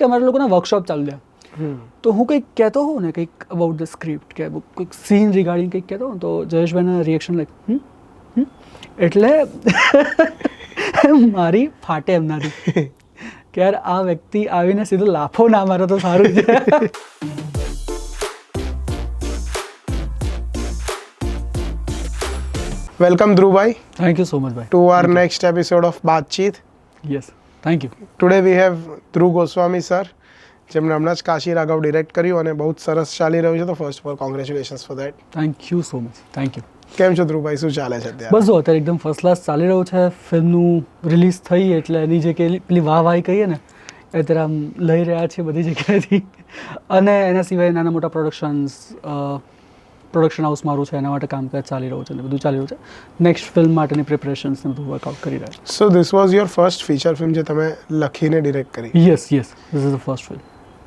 કે અમારા લોકોના વર્કશોપ ચાલુ થયા, તો હું કંઈક કહેતો હોઉં ને, કંઈક અબાઉટ ધ સ્ક્રિપ્ટ કે કોઈક સીન રિગાર્ડિંગ કંઈક કહેતો હોઉં, તો જયેશભાઈના રિએક્શન લાઈક એટલે મારી ફાટે એમ નથી કે યાર આ વ્યક્તિ આવીને સીધો લાફો ના મારે તો સારું છે. Welcome Dhruvbhai Thank you so much, bhai. to our next episode of Baatcheet. Yes, thank you. Today we have Dhruv Goswami sir, જેમણે હમણાં જ કાશી રાઘવ ડિરેક્ટ કર્યું અને બહુ જ સરસ ચાલી રહ્યું છે, તો first of all congratulations for that. Thank you so much. Thank you. કેમ છો ધ્રુવભાઈ, શું ચાલે છે અત્યારે? બસ જો અત્યારે એકદમ ફર્સ્ટ ક્લાસ ચાલી રહ્યું છે. ફિલ્મનું રિલીઝ થઈ એટલે એની જે કે પેલી વાહવાહી કહીએ ને, એ અત્યારે આમ લઈ રહ્યા છે બધી જગ્યાએથી. અને એના સિવાય નાના મોટા પ્રોડક્શન હાઉસ મારું છે, એના માટે કામકાજ ચાલી રહ્યું છે ને બધું ચાલી રહ્યું છે. નેક્સ્ટ ફિલ્મ માટેની પ્રિપરેશન્સ ને બધું વર્કઆઉટ કરી રહ્યા છે. So this was your first feature film જે તમે લખીને ડિરેક્ટ કરી? Yes, this is the first film.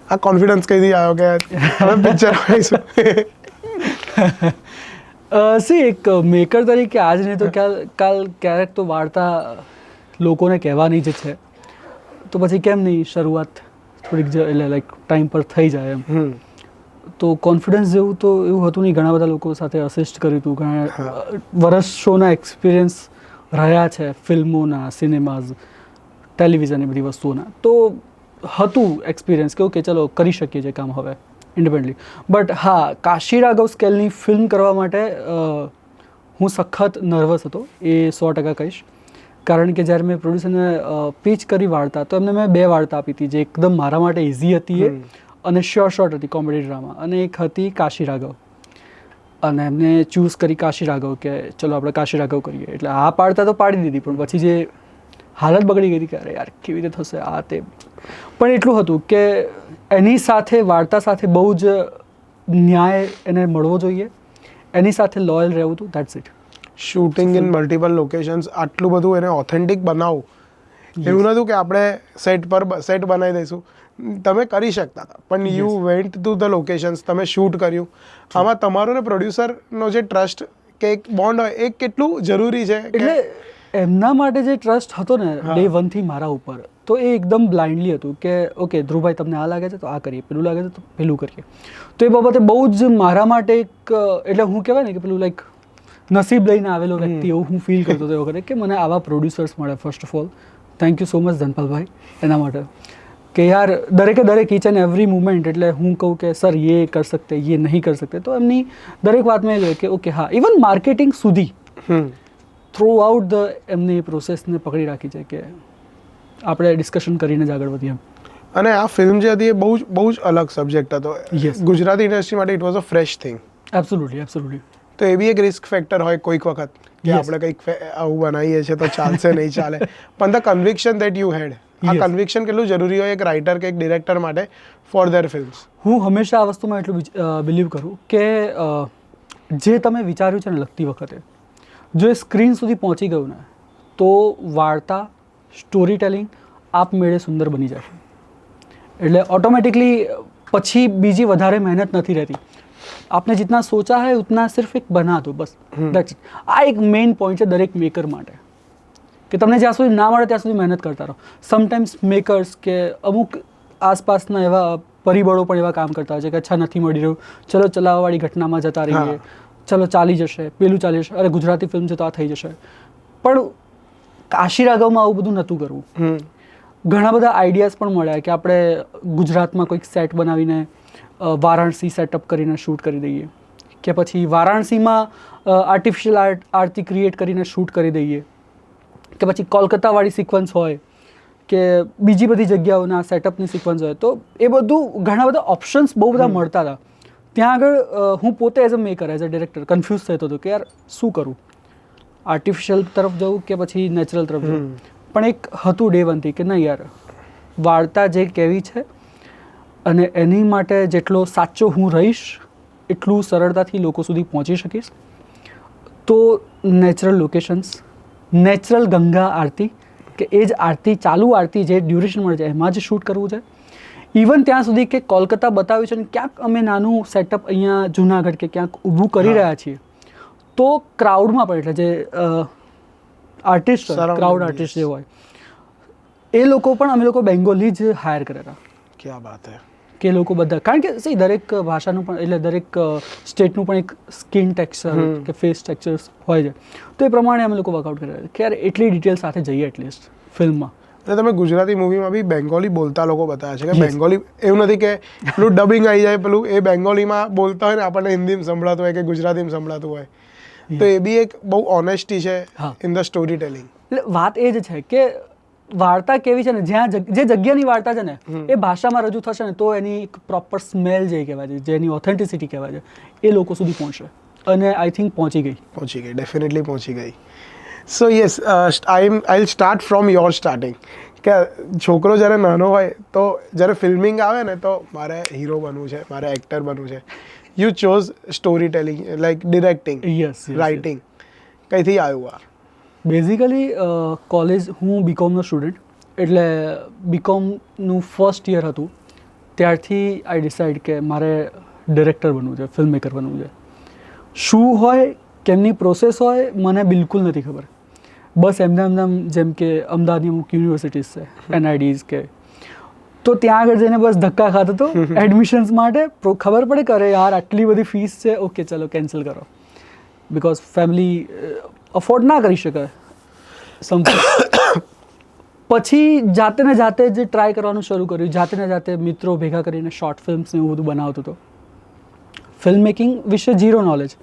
આ કોન્ફિડન્સ કઈથી આવ્યો કે હવે પિક્ચર આવીશું? સી એક મેકર તરીકે આજ નહીં તો કાલ ક્યારેક તો વાર્તા લોકોને કહેવાની જ છે, તો પછી કેમ નહીં શરૂઆત થોડીક એટલે લાઈક ટાઈમ પર થઈ જાય એમ. તો કોન્ફિડન્સ જેવું તો એવું હતું નહીં. ઘણા બધા લોકો સાથે અસિસ્ટ કર્યું હતું, ઘણા વર્ષોના એક્સપિરિયન્સ રહ્યા છે ફિલ્મોના, સિનેમાઝ, ટેલિવિઝન એ બધી વસ્તુઓના, તો હતું એક્સપિરિયન્સ કે ઓકે ચલો કરી શકીએ છીએ કામ હવે ઇન્ડિપેન્ડન્ટલી. બટ હા, કાશી રાઘવ સ્કેલની ફિલ્મ કરવા માટે હું સખત નર્વસ હતો, એ 100% કહીશ. કારણ કે જ્યારે મેં પ્રોડ્યુસરને પીચ કરી વાર્તા, તો એમને મેં 2 વાર્તા આપી હતી જે એકદમ મારા માટે ઇઝી હતી અને શોર્ટ હતી, કોમેડી ડ્રામા, અને એક હતી કાશી રાઘવ. અને એમને ચૂઝ કરી કાશી રાઘવ કે ચલો આપણે કાશી રાઘવ કરીએ. એટલે આ પાડતા તો પાડી દીધી, પણ પછી જે હાલત બગડી ગઈ હતી કે અરે યાર કેવી રીતે થશે આ તે. પણ એટલું હતું કે એની સાથે વાર્તા સાથે બહુ જ ન્યાય એને મળવો જોઈએ, એની સાથે લોયલ રહેવું હતું. That's it. Shooting in multiple locations, આટલું બધું એને ઓથેન્ટિક બનાવવું, એવું નહોતું કે આપણે સેટ બનાવી દઈશું. તમે કરી શકતા હતા, પણ you went to the locations, તમે શૂટ કર્યું. આમાં તમારો ને પ્રોડ્યુસરનો જે ટ્રસ્ટ કે એક બોન્ડ હોય, એ કેટલું જરૂરી છે? એટલે એમના માટે જે ટ્રસ્ટ હતો ને ડે 1 થી મારા ઉપર, તો એ એકદમ બ્લાઇન્ડલી હતું કે ઓકે ધ્રુવભાઈ તમને આ લાગે છે તો આ કરીએ, પેલું લાગે છે તો પેલું કરીએ. તો એ બાબતે બહુ જ મારા માટે એક એટલે હું કહેવાય ને કે પેલું લાઈક નસીબ લઈને આવેલો વ્યક્તિ એવું હું ફીલ કરતો હતો એ વખતે કે મને આવા પ્રોડ્યુસર્સ મળે. First of all thank you so much ધનપાલભાઈ એના માટે કે યાર દરેક ઈચ એન્ડ એવરી મુમેન્ટ, એટલે હું કહું કે સર યે કર સકતે, યે નહીં કર સકતે, તો એમની દરેક વાતમાં એ કે ઓકે હા, ઇવન માર્કેટિંગ સુધી થ્રુ આઉટ ધ એમની પ્રોસેસને પકડી રાખી છે કે આપણે ડિસ્કશન કરીને જ આગળ વધીએ. અને આ ફિલ્મ જે હતી એ બહુ જ અલગ સબ્જેક્ટ હતો. ગુજરાતી ઇન્ડસ્ટ્રી માટે it was a fresh thing. Absolutely. તો એ બી એક રિસ્ક ફેક્ટર હોય કોઈક વખત કે આપણે કંઈક આવું બનાવીએ છીએ તો ચાલશે નહીં ચાલે, પણ the conviction that you had, આ કન્વિક્શન કેટલું જરૂરી હોય એક રાઇટર કે એક ડિરેક્ટર માટે ફોર ધેર ફિલ્મ્સ? હું હંમેશા આ વસ્તુમાં એટલું બિલીવ કરું કે જે તમે વિચાર્યું છે ને લખતી વખતે, જો એ સ્ક્રીન સુધી પહોંચી ગયું ને, તો વાર્તા, સ્ટોરી ટેલિંગ આપમેળે સુંદર બની જશે. એટલે ઓટોમેટિકલી પછી બીજી વધારે મહેનત નથી રહેતી. आपने जितना सोचा है उतना सिर्फ एक बना दो बस, दैट्स इट. આ એક મેઇન પોઈન્ટ છે દરેક મેકર માટે કે તમને જ્યાં સુધી ના મળે ત્યાં સુધી મહેનત કરતા રહો. સમટાઈમ્સ મેકર્સ કે અમુક આસપાસના એવા પરિબળો પણ એવા કામ કરતા હોય છે કે અચ્છા નથી મળી રહ્યું, ચલો ચલાવવાળી ઘટનામાં જતા રહીએ, ચલો ચાલી જશે, પેલું ચાલી જશે, અરે ગુજરાતી ફિલ્મ છે તો આ થઈ જશે. પણ કાશી રાઘવમાં આવું બધું નહોતું કરવું. ઘણા બધા આઈડિયાઝ પણ મળ્યા કે આપણે ગુજરાતમાં કોઈક સેટ બનાવીને વારાણસી સેટઅપ કરીને શૂટ કરી દઈએ, કે પછી વારાણસીમાં આર્ટિફિશિયલ આરતી ક્રિએટ કરીને શૂટ કરી દઈએ, કે પછી કોલકાતાવાળી સિક્વન્સ હોય કે બીજી બધી જગ્યાઓના સેટઅપની સિક્વન્સ હોય. તો એ બધું ઘણા બધા ઓપ્શન્સ બહુ બધા મળતા હતા. ત્યાં આગળ હું પોતે as a maker, as a director confuse થતો હતો કે યાર શું કરું, આર્ટિફિશિયલ તરફ જવું કે પછી નેચરલ તરફ જવું. પણ એક હતું ડે 1 થી કે નહીં યાર, વાર્તા જે કહેવી છે અને એની માટે જેટલો સાચો હું રહીશ એટલું સરળતાથી લોકો સુધી પહોંચી શકીશ. તો નેચરલ લોકેશન્સ, નેચરલ ગંગા આરતી, કે એ જ આરતી, ચાલુ આરતી જે ડ્યુરેશન મળે છે એમાં જ શૂટ કરવું છે. ઇવન ત્યાં સુધી કે કોલકાતા બતાવ્યું છે ને ક્યાંક અમે નાનું સેટઅપ અહીંયા જુનાગઢ કે ક્યાંક ઊભું કરી રહ્યા છીએ, તો ક્રાઉડમાં પણ એટલે જે આર્ટિસ્ટ ક્રાઉડ આર્ટિસ્ટ જે હોય એ લોકો પણ અમે લોકો બેંગોલી જ હાયર કરેલા. ક્યાં બાત હે. કે લોકો બધા, કારણ કે સી દરેક ભાષાનું પણ એટલે દરેક સ્ટેટનું પણ એક સ્કિન ટેક્સચર કે ફેસ ટેક્સચર હોય છે, તો એ પ્રમાણે અમે લોકો વર્કઆઉટ કર્યા કે યાર એટલી ડિટેલ સાથે જઈએ એટલીસ્ટ ફિલ્મમાં. અને તમે ગુજરાતી મૂવીમાં બી બેંગોલી બોલતા લોકો બતાવ્યા છે કે Yes. બેંગોલી એવું નથી કે પેલું ડબિંગ આવી જાય, પેલું એ બેંગોલીમાં બોલતા હોય ને આપણને હિન્દીમાં સંભળાતું હોય કે ગુજરાતીમાં સંભળાતું હોય, તો એ બી એક બહુ ઓનેસ્ટી છે હા. In the story telling. એટલે વાત એ જ છે કે વાર્તા કેવી છે ને, જ્યાં જે જગ્યાની વાર્તા છે ને એ ભાષામાં રજૂ થશે ને તો એની એક પ્રોપર સ્મેલ જે કહેવાય છે, જેની ઓથેન્ટિસિટી કહેવાય છે, એ લોકો સુધી પહોંચશે, અને આઈ થિંક પહોંચી ગઈ. ડેફિનેટલી પહોંચી ગઈ. સો yes, I start from your starting. કે છોકરો જ્યારે નાનો હોય તો જ્યારે ફિલ્મિંગ આવે ને તો મારે હીરો બનવું છે, મારે એક્ટર બનવું છે. You chose storytelling, like directing, yes writing. કઈથી આવ્યું આ? બેઝિકલી કોલેજ, હું બીકોમનો સ્ટુડન્ટ, એટલે બીકોમનું ફર્સ્ટ યર હતું ત્યારથી આઈ ડિસાઇડ કે મારે ડિરેક્ટર બનવું છે, ફિલ્મ મેકર બનવું છે. શું હોય, કેમની પ્રોસેસ હોય, મને બિલકુલ નથી ખબર. બસ એમને જેમ કે અમદાવાદની અમુક યુનિવર્સિટીઝ છે, NIDs કે, તો ત્યાં આગળ જઈને બસ ધક્કા ખાતો હતો એડમિશન્સ માટે. ખબર પડે કે અરે યાર આટલી બધી ફીસ છે, ઓકે ચલો કેન્સલ કરો, બિકોઝ ફેમિલી અફોર્ડ ના કરી શકે સમથિંગ. પછી જાતે ને જાતે જે ટ્રાય કરવાનું શરૂ કર્યું, જાતે ને જાતે મિત્રો ભેગા કરીને શોર્ટ ફિલ્મ્સ ને એવું બધું બનાવતો હતો. ફિલ્મ મેકિંગ વિશે ઝીરો નોલેજ.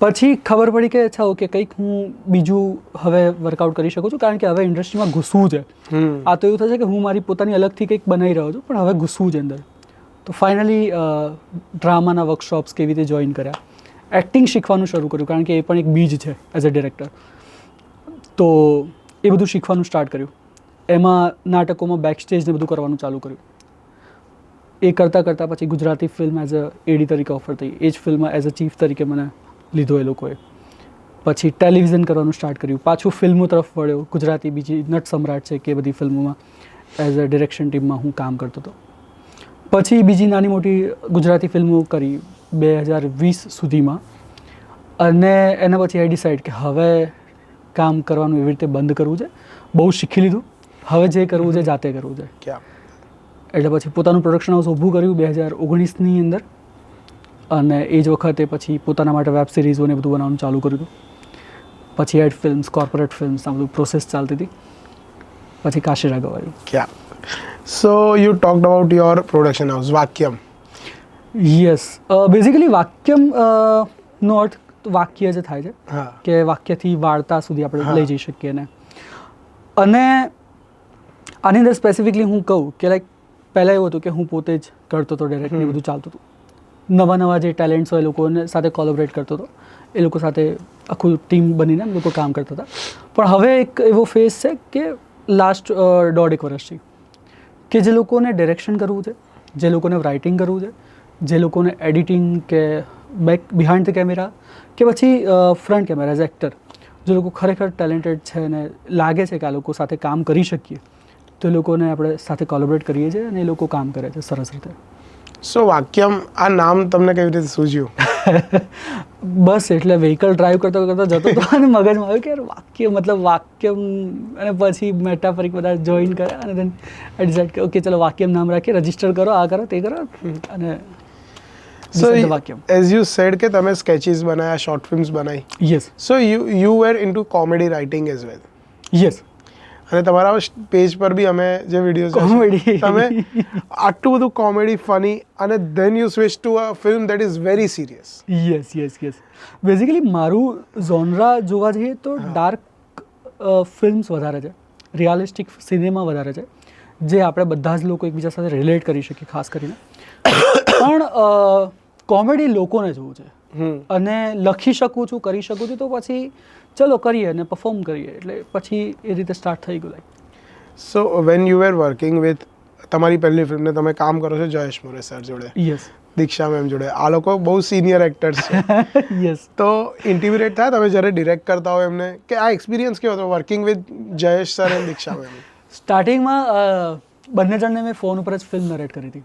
પછી ખબર પડી કે અચ્છા ઓકે કંઈક હું બીજું હવે વર્કઆઉટ કરી શકું છું, કારણ કે હવે ઇન્ડસ્ટ્રીમાં ઘૂસવું છે. આ તો એવું થશે કે હું મારી પોતાની અલગથી કંઈક બનાવી રહ્યો છું, પણ હવે ઘૂસવું છે અંદર. તો ફાઇનલી ડ્રામાના વર્કશોપ્સ કેવી રીતે જોઈન કર્યા, એક્ટિંગ શીખવાનું શરૂ કર્યું, કારણ કે એ પણ એક બીજ છે એઝ અ ડિરેક્ટર. તો એ બધું શીખવાનું સ્ટાર્ટ કર્યું. એમાં નાટકોમાં બેક સ્ટેજ ને બધું કરવાનું ચાલુ કર્યું. એ કરતાં પછી ગુજરાતી ફિલ્મ એઝ અ એડી તરીકે ઓફર થઈ. એ જ ફિલ્મમાં એઝ અ ચીફ તરીકે મને લીધો એ લોકોએ. પછી ટેલિવિઝન કરવાનું સ્ટાર્ટ કર્યું, પાછું ફિલ્મો તરફ વળ્યો. ગુજરાતી બીજી નટ સમ્રાટ છે કે બધી ફિલ્મોમાં એઝ અ ડિરેક્શન ટીમમાં હું કામ કરતો હતો. પછી બીજી નાની મોટી ગુજરાતી ફિલ્મો કરી 2020 સુધીમાં, અને એના પછી આઈ ડિસાઇડ કે હવે કામ કરવાનું એવી રીતે બંધ કરવું છે. બહુ શીખી લીધું, હવે જે કરવું છે જાતે કરવું છે. ક્યાં? એટલે પછી પોતાનું પ્રોડક્શન હાઉસ ઊભું કર્યું 2019ની અંદર, અને એ જ વખતે પછી પોતાના માટે વેબ સિરીઝોને બધું બનાવવાનું ચાલુ કર્યું હતું. પછી એડ ફિલ્મ્સ, કોર્પોરેટ ફિલ્મ્સ, આ બધું પ્રોસેસ ચાલતી હતી. પછી કાશીરા ગવાયું. ક્યાં? So you talked about your production house Vakyam. Yes, basically Vakyam નો અર્થ વાક્ય જે થાય છે, હા. કે વાક્યથી વાર્તા સુધી આપણે હા. લઈ જઈ શકીએ ને. અને આની અંદર સ્પેસિફિકલી હું કહું કે લાઈક પહેલાં એવું હતું કે હું પોતે જ કરતો હતો, ડાયરેક્ટલી બધું ચાલતું હતું. નવા જે ટેલેન્ટ્સ હોય એ લોકોને સાથે કોલેબરેટ કરતો હતો, એ લોકો સાથે આખું ટીમ બનીને લોકો કામ કરતા હતા. પણ હવે એક એવો ફેઝ છે કે લાસ્ટ 1.5 વર્ષથી કે જે લોકોને ડિરેક્શન કરવું છે, જે લોકોને રાઇટિંગ કરવું છે, જે લોકોને એડિટિંગ કે બિહાઇન્ડ ધ કેમેરા કે પછી ફ્રન્ટ કેમેરા એઝ એક્ટર, જે લોકો ખરેખર ટેલેન્ટેડ છે ને લાગે છે કે આ લોકો સાથે કામ કરી શકીએ, તો એ લોકોને આપણે સાથે કોલેબરેટ કરીએ છીએ અને એ લોકો કામ કરે છે સરસ રીતે. સો વાક્યમ, આ નામ તમને કેવી રીતે સૂઝ્યું? બસ એટલે વ્હીકલ ડ્રાઈવ કરતો જતો હતો અને મગજમાં આવ્યું કે યાર વાક્ય મતલબ વાક્યમ, અને પછી મેટાફરિક બધા જોઈન કર્યા અને દેન આઈ ડિસાઇડ કે ઓકે ચલો વાક્યમ નામ રાખીએ, રજિસ્ટર કરો, આ કરો તે કરો, અને સો વાક્યમ. એઝ યુ સેડ કે તમે સ્કેચીસ બનાવ્યા, શોર્ટ ફિલ્મ્સ બનાવી. Yes so you were into comedy writing as well. Yes, અને તમારા પેજ પર બી અમે જે વિડીયોઝ કોમેડી તમે આટલું બધું કોમેડી ફની, અને then you switch to a film that is very serious. Yes basically મારું ઝોનરા જોવા જઈએ તો ડાર્ક ફિલ્મ્સ વધારે છે, રિયાલિસ્ટિક સિનેમા વધારે છે, જે આપણે બધા જ લોકો એકબીજા સાથે રિલેટ કરી શકીએ ખાસ કરીને. પણ કોમેડી લોકોને જોવું છે, અને લખી શકું છું, કરી શકું છું, તો પછી ચલો કરીએ અને પરફોર્મ કરીએ, એટલે પછી એ રીતે સ્ટાર્ટ થઈ ગયું. So when you were working with, તમારી પહેલી ફિલ્મને તમે કામ કરો છો જયેશ મોરે સર જોડે, યસ દીક્ષા મેમ જોડે, આ લોકો બહુ સિનિયર એક્ટર્સ છે. યસ. તો ઇન્ટિમિડેટ થાય તમે જ્યારે ડિરેક્ટ કરતા હોય એમને, કે આ એક્સપિરિયન્સ કેવો હતો working with Jayesh sir and Diksha ma'am? સ્ટાર્ટિંગમાં બંને જણને મેં ફોન ઉપર જ ફિલ્મ નરેટ કરી હતી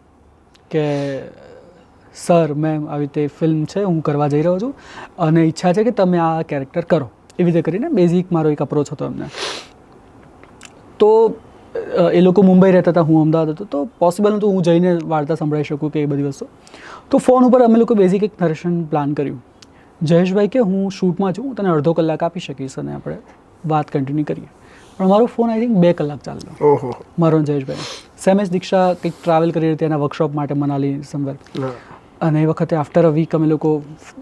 કે સર મેમ આવી રીતે ફિલ્મ છે, હું કરવા જઈ રહ્યો છું અને ઈચ્છા છે કે તમે આ કેરેક્ટર કરો, એવી રીતે કરીને બેઝિક મારો એક અપ્રોચ હતો એમને. તો એ લોકો મુંબઈ રહેતા હતા, હું અમદાવાદ હતો, તો પોસિબલ નહોતું હું જઈને વાર્તા સંભળાવી શકું કે એ બધી વસ્તુ. તો ફોન ઉપર અમે લોકો બેઝિક એક નરેશન પ્લાન કર્યું. જયેશભાઈ કે હું શૂટમાં છું, હું તને અડધો કલાક આપી શકીશ અને આપણે વાત કન્ટિન્યુ કરીએ. પણ મારો ફોન આઈ થિંક 2 કલાક ચાલ્યો. ઓહો. મારો જયેશભાઈ સેમેશ દીક્ષા કંઈક ટ્રાવેલ કરી હતી એના વર્કશોપ માટે મનાલી સમવેર, અને એ વખતે આફ્ટર અ વીક અમે લોકો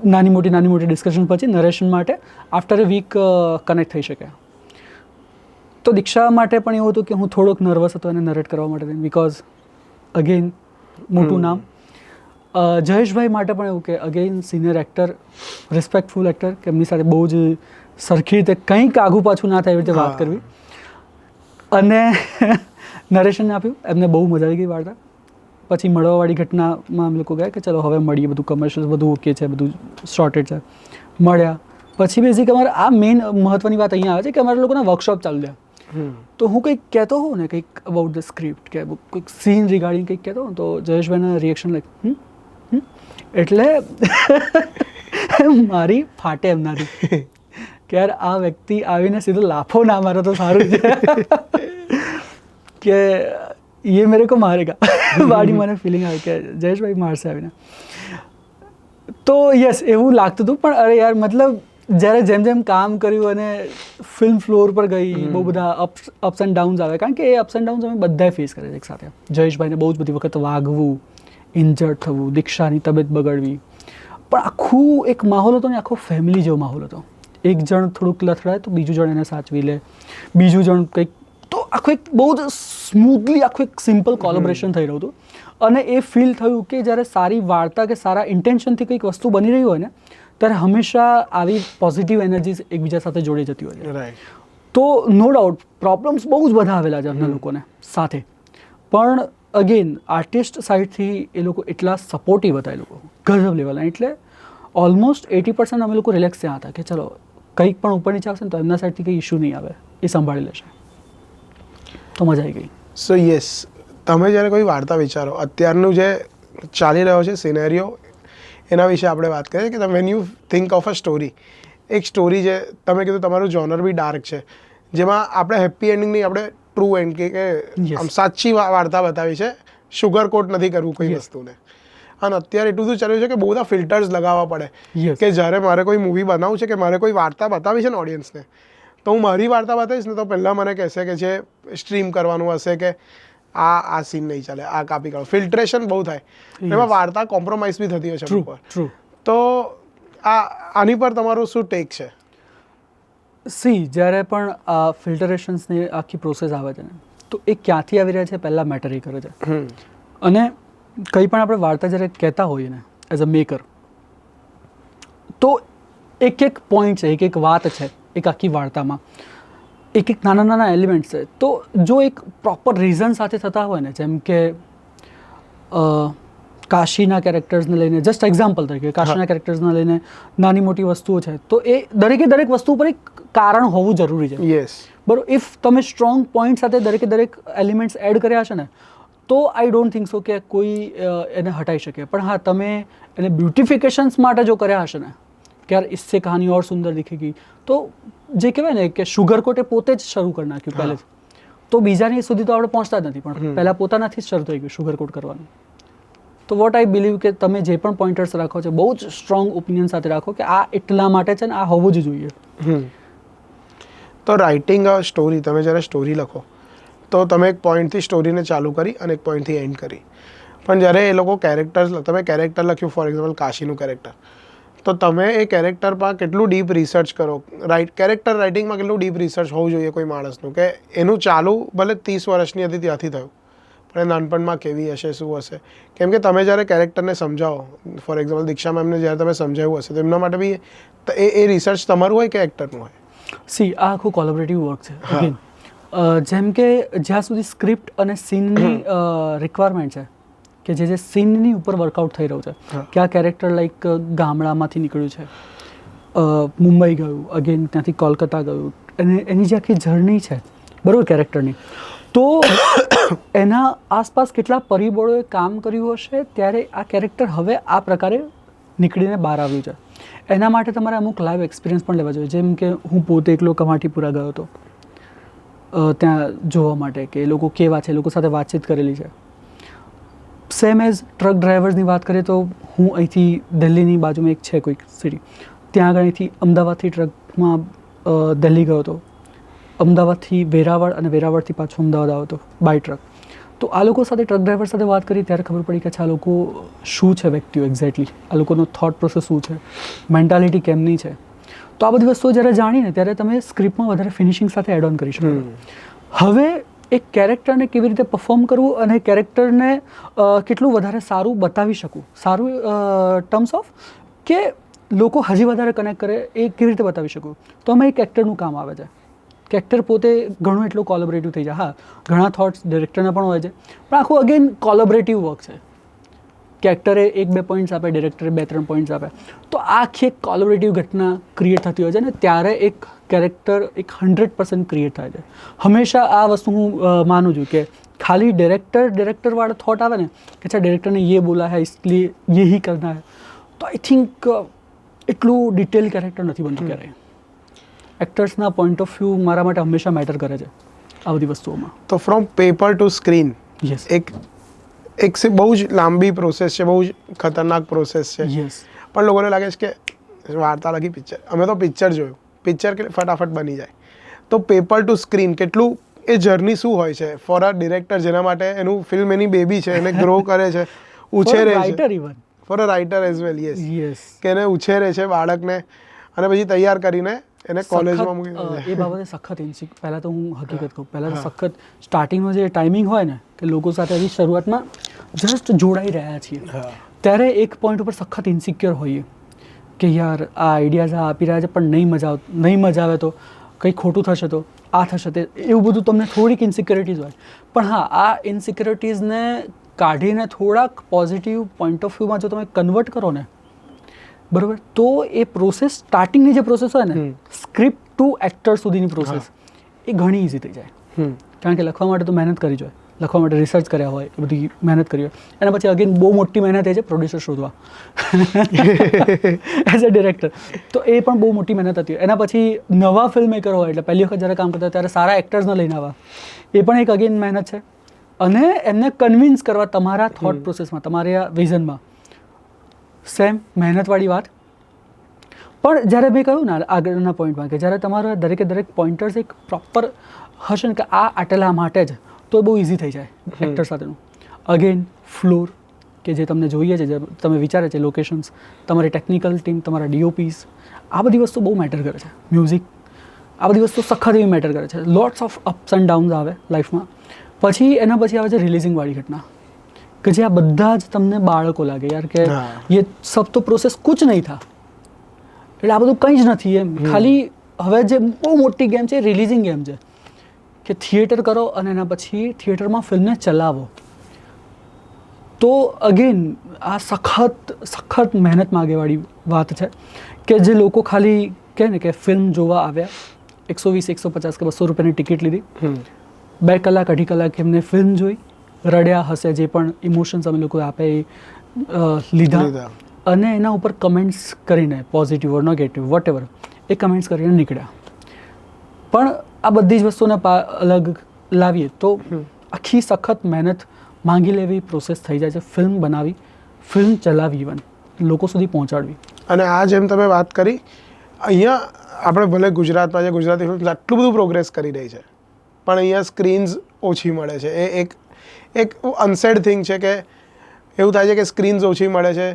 નાની મોટી ડિસ્કશન પછી નરેશન માટે આફ્ટર અ વીક કનેક્ટ થઈ શક્યા. તો દીક્ષા માટે પણ એવું હતું કે હું થોડોક નર્વસ હતો એને નરેટ કરવા માટે, બિકોઝ અગેન મોટું નામ. જયેશભાઈ માટે પણ એવું કે again senior actor, respectful actor, કે એમની સાથે બહુ જ સરખી રીતે કંઈક આઘું પાછું ના થાય એવી રીતે વાત કરવી. અને નરેશન આપ્યું, એમને બહુ મજા આવી ગઈ વાર્તા. પછી મળવાવાળી ઘટનામાં અમે લોકો ગયા કે ચલો હવે મળીએ, બધું કમર્શિયલ બધું ઓકે છે, બધું શોર્ટેડ છે. મળ્યા પછી બેઝિક અમારે આ મેઇન મહત્વની વાત અહીંયા આવે છે કે અમારા લોકોના વર્કશોપ ચાલુ થયા. તો હું કંઈક કહેતો હોઉં ને, કંઈક અબાઉટ ધ સ્ક્રિપ્ટ કે કોઈક સીન રિગાર્ડિંગ કંઈક કહેતો હોઉં તો જયેશભાઈના રિએક્શન લાઈક એટલે મારી ફાટે એમનાથી કે યાર આ વ્યક્તિ આવીને સીધો લાફો ના મારો તો સારું છે કે ये मेरे को मारेगा. વાડી મને ફિલિંગ આવે કે જયેશભાઈ મારશે આવીને. તો યસ એવું લાગતું હતું, પણ અરે યાર મતલબ જ્યારે જેમ જેમ કામ કર્યું અને ફિલ્મ ફ્લોર પર ગઈ, બહુ બધા અપ્સ એન્ડ ડાઉન્સ આવે, કારણ કે એ અપ્સ એન્ડ ડાઉન્સ અમે બધાએ ફેસ કરે છે એક સાથે. જયેશભાઈને બહુ જ બધી વખત વાગવું, ઇન્જર્ડ થવું, દીક્ષાની તબિયત બગડવી, પણ આખું એક માહોલ હતો ને, આખો ફેમિલી જેવો માહોલ હતો. એક જણ થોડુંક લથડાય તો બીજું જણ એને સાચવી લે, બીજું જણ કંઈક, તો આખું એક બહુ જ સ્મૂથલી આખું એક સિમ્પલ કોલેબોરેશન થઈ રહ્યું હતું. અને એ ફીલ થયું કે જ્યારે સારી વાર્તા કે સારા ઇન્ટેન્શનથી કંઈક વસ્તુ બની રહી હોય ને, ત્યારે હંમેશા આવી પોઝિટિવ એનર્જીસ એકબીજા સાથે જોડી જતી હોય છે. તો નો ડાઉટ પ્રોબ્લેમ્સ બહુ જ બધા આવેલા છે અમને લોકોને સાથે, પણ અગેન આર્ટિસ્ટ સાઇડથી એ લોકો એટલા સપોર્ટિવ હતા, એ લોકો ગજબ લેવલના. એટલે ઓલમોસ્ટ 80% અમે લોકો રિલેક્સ ત્યાં હતા કે ચલો કંઈક પણ ઉપર નીચે આવશે ને તો એમના સાઇડથી કંઈ ઇશ્યુ નહીં આવે, એ સંભાળી લેશે. તો મજા આવી ગઈ. સો યસ, તમે જ્યારે કોઈ વાર્તા વિચારો, અત્યારનું જે ચાલી રહ્યો છે સિનેરિયો, એના વિશે આપણે વાત કરીએ કે when you think of a story, એક સ્ટોરી જે તમે કીધું તમારું જોનર બી ડાર્ક છે, જેમાં આપણે હેપી એન્ડિંગ નહીં, આપણે ટ્રુ એન્ડ કે આમ સાચી વાર્તા બતાવી છે, શુગર કોટ નથી કરવું કોઈ વસ્તુને. અને અત્યારે એટલું બધું ચાલ્યું છે કે બહુ બધા ફિલ્ટર્સ લગાવવા પડે કે જ્યારે મારે કોઈ મૂવી બનાવવું છે કે મારે કોઈ વાર્તા બતાવી છે ને ઓડિયન્સને, તો હું મારી વાર્તા બતાવીશ ને તો પહેલાં મને કહેશે કે જે સ્ટ્રીમ કરવાનું હશે કે આ સીન નહીં ચાલે, આ કાપી કાઢો, ફિલ્ટ્રેશન બહુ થાય, એમાં વાર્તા કોમ્પ્રોમાઇઝ બી થતી હોય છે. ટ્રુ. તો આની પર તમારું શું ટેક છે? સી, જ્યારે પણ આ ફિલ્ટરેશન્સની આખી પ્રોસેસ આવે છે ને, તો એ ક્યાંથી આવી રહ્યા છે પહેલાં મેટર એ કરે છે. અને કંઈ પણ આપણે વાર્તા જ્યારે કહેતા હોઈએ ને એઝ અ મેકર, તો એક એક પોઈન્ટ છે, એક એક વાત છે એક આખી વાર્તામાં, એક એક નાના નાના એલિમેન્ટ્સ છે. તો જો એક પ્રોપર રીઝન સાથે થતા હોય ને, જેમ કે કાશીના કેરેક્ટર્સને લઈને, જસ્ટ એક્ઝામ્પલ તરીકે કાશીના કેરેક્ટર્સને લઈને નાની મોટી વસ્તુઓ છે, તો એ દરેકે દરેક વસ્તુ પર એક કારણ હોવું જરૂરી છે. યસ, બરાબર. ઇફ તમે સ્ટ્રોંગ પોઈન્ટ સાથે દરેકે દરેક એલિમેન્ટ્સ એડ કર્યા છે ને, તો આઈ ડોન્ટ થિંક સો કે કોઈ એને હટાવી શકે. પણ હા, તમે એને બ્યુટિફિકેશન્સ માટે જો કર્યા હશે ને કે યાર इससे कहानी और सुंदर दिखेगी, તો જે કહેવાય ને કે શુગર કોટે પોતે જ શરૂ કરી નાખ્યું પહેલે, તો બીજાની સુધી તો આપણે પહોંચતા જ નથી, પણ પહેલાં પોતાનાથી જ શરૂ થઈ ગયું શુગર કોટ કરવાનું. તો વોટ આઈ બિલીવ કે તમે જે પણ પોઈન્ટર્સ રાખો છો, બહુ જ સ્ટ્રોંગ ઓપિનિયન સાથે રાખો કે આ એટલા માટે છે ને આ હોવું જ જોઈએ. તો રાઇટિંગ અ સ્ટોરી, તમે જ્યારે સ્ટોરી લખો તો તમે એક પોઈન્ટથી સ્ટોરીને ચાલુ કરી અને એક પોઈન્ટથી એન્ડ કરી, પણ જ્યારે એ લોકો તમે કેરેક્ટર લખ્યું, ફોર એક્ઝામ્પલ કાશીનું કેરેક્ટર, તો તમે એ કેરેક્ટર પર કેટલું ડીપ રિસર્ચ કરો, કેરેક્ટર રાઇટિંગમાં કેટલું ડીપ રિસર્ચ હોવું જોઈએ કોઈ માણસનું, કે એનું ચાલુ ભલે 30 વર્ષની હતી ત્યાંથી થયું, પણ એ નાનપણમાં કેવી હશે, શું હશે. કેમ કે તમે જ્યારે કેરેક્ટરને સમજાવો, ફોર એક્ઝામ્પલ દીક્ષા મેમને જ્યારે તમે સમજાવ્યું હશે, તો એમના માટે બી એ રિસર્ચ તમારું હોય કે એક્ટરનું હોય? સી, આ આખું કોલેબોરેટિવ વર્ક છે. અગેન જેમ કે જ્યાં સુધી સ્ક્રિપ્ટ અને સીનની રિક્વાયરમેન્ટ છે, કે જે સીનની ઉપર વર્કઆઉટ થઈ રહ્યું છે, કે આ કેરેક્ટર લાઈક ગામડામાંથી નીકળ્યું છે, મુંબઈ ગયું, અગેન ત્યાંથી કોલકાતા ગયું, અને એની જે આખી જર્ની છે બરાબર કેરેક્ટરની, તો એના આસપાસ કેટલા પરિબળોએ કામ કર્યું હશે ત્યારે આ કેરેક્ટર હવે આ પ્રકારે નીકળીને બહાર આવ્યું છે. એના માટે તમારે અમુક લાઈવ એક્સપિરિયન્સ પણ લેવા જોઈએ. જેમ કે હું પોતે એકલો કમાટીપુરા ગયો હતો, ત્યાં જોવા માટે કે એ લોકો કેવા છે, લોકો સાથે વાતચીત કરેલી છે. સેમ એઝ ટ્રક ડ્રાઈવર્સની વાત કરીએ તો હું અહીંથી દિલ્હીની બાજુમાં એક છે કોઈક સિટી, ત્યાં આગળ અહીંથી અમદાવાદથી ટ્રકમાં દિલ્હી ગયો હતો, અમદાવાદથી વેરાવળ અને વેરાવળથી પાછો અમદાવાદ આવ્યો હતો બાય ટ્રક. તો આ લોકો સાથે ટ્રક ડ્રાઈવર સાથે વાત કરી ત્યારે ખબર પડી કે આ લોકો શું છે વ્યક્તિઓ એક્ઝેક્ટલી, આ લોકોનો થોટ પ્રોસેસ શું છે, મેન્ટાલિટી કેમની છે. તો આ બધી વસ્તુઓ જ્યારે જાણીને ત્યારે તમે સ્ક્રિપ્ટમાં વધારે ફિનિશિંગ સાથે એડ ઓન કરી શકો. હવે એક કેરેક્ટરને કેવી રીતે પરફોર્મ કરવું અને કેરેક્ટરને કેટલું વધારે સારું બતાવી શકું, સારું ટર્મ્સ ઓફ કે લોકો હજી વધારે કનેક્ટ કરે એ કેવી રીતે બતાવી શકું, તો અમે એક એક્ટરનું કામ આવે છે કે એક્ટર પોતે ઘણું એટલું કોલેબરેટિવ થઈ જાય. હા, ઘણા થોટ્સ ડિરેક્ટરના પણ હોય છે, પણ આખું અગેન કોલેબરેટિવ વર્ક છે કે એક્ટરે 1-2 પોઈન્ટ્સ આપે, ડિરેક્ટરે 2-3 પોઈન્ટ્સ આપે, તો આ આખી એક કોલેબરેટિવ ઘટના ક્રિએટ થતી હોય છે ને ત્યારે એક કેરેક્ટર એક 100% ક્રિએટ થાય છે. હંમેશા આ વસ્તુ હું માનું છું કે ખાલી ડિરેક્ટરવાળા થોટ આવે ને કે અચ્છા ડિરેક્ટરને ये बोला है इसलिए यही करना है, તો આઈ થિંક એટલું ડિટેલ કેરેક્ટર નથી બનતું ક્યારેય. એક્ટર્સના પોઈન્ટ ઓફ વ્યૂ મારા માટે હંમેશા મેટર કરે છે આ બધી વસ્તુઓમાં. તો from paper to screen yes, એક બહુ જ લાંબી પ્રોસેસ છે, બહુ જ ખતરનાક પ્રોસેસ છે. યસ, પણ લોકોને લાગે છે કે વાર્તા લખી પિક્ચર, અમે તો પિક્ચર જોયું, પિક્ચર કે ફટાફટ બની જાય. તો પેપર ટુ સ્ક્રીન કેટલું એ જર્ની શું હોય છે ફોર અ ડિરેક્ટર, જેના માટે એનું ફિલ્મ એની બેબી છે, એને ગ્રો કરે છે, ઉછેરે છે, writer even for a writer as well. Yes, કે એને ઉછેરે છે બાળકને અને પછી તૈયાર કરીને એને કોલેજમાં મૂકી દે છે. એ બાબતે સખત પહેલાં તો હું હકીકત કહું, પહેલાં તો સખત સ્ટાર્ટિંગનો જે ટાઈમિંગ હોય ને કે લોકો સાથે હજી શરૂઆતમાં જસ્ટ જોડાઈ રહ્યા છીએ ત્યારે એક પોઈન્ટ ઉપર સખત ઇન્સિક્યોર હોઈએ કે યાર આ આઈડિયાઝ આપી રહ્યા છે પણ નહીં મજા આવે તો કંઈ ખોટું થશે તો આ થશે તે, એવું બધું તમને થોડીક ઇન્સિક્યોરિટીઝ હોય. પણ હા, આ ઇન્સિક્યોરિટીઝને કાઢીને થોડાક પોઝિટિવ પોઈન્ટ ઓફ વ્યૂમાં જો તમે કન્વર્ટ કરો ને, બરાબર, તો એ પ્રોસેસ સ્ટાર્ટિંગની જે પ્રોસેસ હોય ને સ્ક્રિપ્ટ ટુ એક્ટર સુધીની પ્રોસેસ એ ઘણી ઇઝી થઈ જાય. કારણ કે લખવા માટે તો મહેનત કરી જોઈએ, લખવા માટે રિસર્ચ કર્યા હોય, એ બધી મહેનત કરી હોય, એના પછી અગેન બહુ મોટી મહેનત એ છે પ્રોડ્યુસર શોધવા એઝ અ ડિરેક્ટર, તો એ પણ બહુ મોટી મહેનત હતી. એના પછી નવા ફિલ્મ મેકર હોય એટલે પહેલી વખત જ્યારે કામ કરતા ત્યારે સારા એક્ટર્સને લઈને આવવા, એ પણ એક અગેન મહેનત છે. અને એમને કન્વિન્સ કરવા તમારા થોટ પ્રોસેસમાં, તમારા વિઝનમાં, સેમ મહેનતવાળી વાત. પણ જ્યારે મેં કહ્યું ને આગળના પોઈન્ટમાં કે જ્યારે તમારા દરેક પોઈન્ટર્સ એક પ્રોપર હશે ને કે આ આટેલા માટે જ, તો બહુ ઇઝી થઈ જાય એક્ટર સાથેનું. અગેન ફ્લોર કે જે તમને જોઈએ છે, જે તમે વિચારે છે, લોકેશન્સ, તમારી ટેકનિકલ ટીમ, તમારા DOPs, આ બધી વસ્તુ બહુ મેટર કરે છે. મ્યુઝિક, આ બધી વસ્તુ સખત એવી મેટર કરે છે. Lots of ups and downs આવે લાઈફમાં. પછી એના પછી આવે છે રિલીઝિંગવાળી ઘટના કે જે આ બધા જ તમને બાળકો લાગે યાર કે ये सब तो प्रोसेस कुछ नहीं था. એટલે આ બધું કંઈ જ નથી એમ. ખાલી હવે જે બહુ મોટી ગેમ છે રિલીઝિંગ ગેમ છે કે થિયેટર કરો અને એના પછી થિયેટરમાં ફિલ્મને ચલાવો. તો અગેન આ સખત મહેનત માગેવાળી વાત છે કે જે લોકો ખાલી કહે ને કે ફિલ્મ જોવા આવ્યા, 120, 150 કે 200 રૂપિયાની ટિકિટ લીધી, 2 કલાક 2.5 કલાક એમને ફિલ્મ જોઈ, રડ્યા, હશે, જે પણ ઇમોશન્સ અમે લોકો આપે એ લીધા, અને એના ઉપર કમેન્ટ્સ કરીને પોઝિટિવ ઓર નેગેટિવ વોટ એવર એ કમેન્ટ્સ કરીને નીકળ્યા. પણ આ બધી જ વસ્તુને અલગ લાવીએ તો આખી સખત મહેનત માંગી લેવી પ્રોસેસ થઈ જાય છે. ફિલ્મ બનાવી, ફિલ્મ ચલાવી, ઇવન લોકો સુધી પહોંચાડવી. અને આ જેમ તમે વાત કરી, અહીંયા આપણે ભલે ગુજરાતમાં છે, ગુજરાતી ફિલ્મ આટલું બધું પ્રોગ્રેસ કરી રહી છે, પણ અહીંયા સ્ક્રીન્સ ઓછી મળે છે. એ એક અનસેડ થિંગ છે કે એવું થાય છે કે સ્ક્રીન્સ ઓછી મળે છે,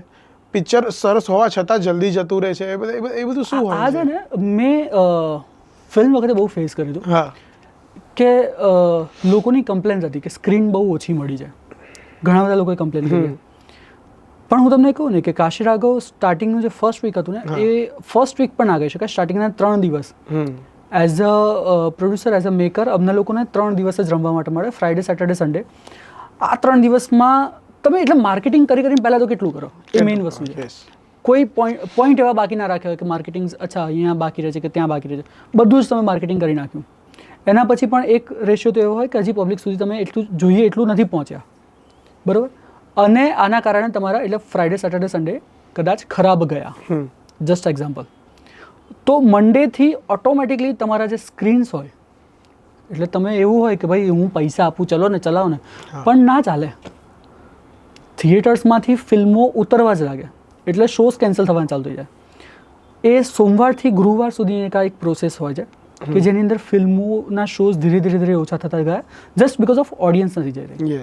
પિક્ચર સરસ હોવા છતાં જલ્દી જતું રહે છે. એ બધું શું હોય છે ને, મેં ફિલ્મ વખતે બહુ ફેસ કર્યું હતું. હા, કે લોકોની કમ્પ્લેન હતી કે સ્ક્રીન બહુ ઓછી મળી છે. ઘણા બધા લોકોએ કમ્પ્લેન કરી. પણ હું તમને કહું ને કે કાશી રાઘવ સ્ટાર્ટિંગનું જે ફર્સ્ટ વીક હતું ને, એ ફર્સ્ટ વીક પણ ના કહી શકાય, સ્ટાર્ટિંગના 3 દિવસ as a producer, as a maker અમને લોકોને 3 દિવસ જ રમવા માટે મળે, ફ્રાઈડે, સેટરડે, સન્ડે. આ 3 દિવસમાં તમે એટલે માર્કેટિંગ કરીને પહેલાં તો કેટલું કરો, એ મેઇન વસ્તુ છે. કોઈ પોઈન્ટ એવા બાકી ના રાખ્યા હોય કે માર્કેટિંગ અચ્છા અહીંયા બાકી રહે છે કે ત્યાં બાકી રહે છે, બધું જ તમે માર્કેટિંગ કરી નાખ્યું. એના પછી પણ એક રેશિયો તો એવો હોય કે હજી પબ્લિક સુધી તમે એટલું જોઈએ એટલું નથી પહોંચ્યા, બરાબર. અને આના કારણે તમારા એટલે ફ્રાઈડે, સેટરડે, સન્ડે કદાચ ખરાબ ગયા. Just example. તો મંડેથી ઓટોમેટિકલી તમારા જે સ્ક્રીન્સ હોય એટલે તમે એવું હોય કે ભાઈ હું પૈસા આપું, ચલો ને ચલાવો ને, પણ ના ચાલે. થિયેટર્સમાંથી ફિલ્મો ઉતરવા જ લાગે એટલે શોઝ કેન્સલ થવાનું ચાલુ થઈ જાય. એ સોમવારથી ગુરુવાર સુધીની એક પ્રોસેસ હોય છે કે જેની અંદર ફિલ્મોના શોઝ ધીરે ધીરે ઓછા થતા ગયા જસ્ટ બિકોઝ ઓફ ઓડિયન્સ નથી જઈ રહી.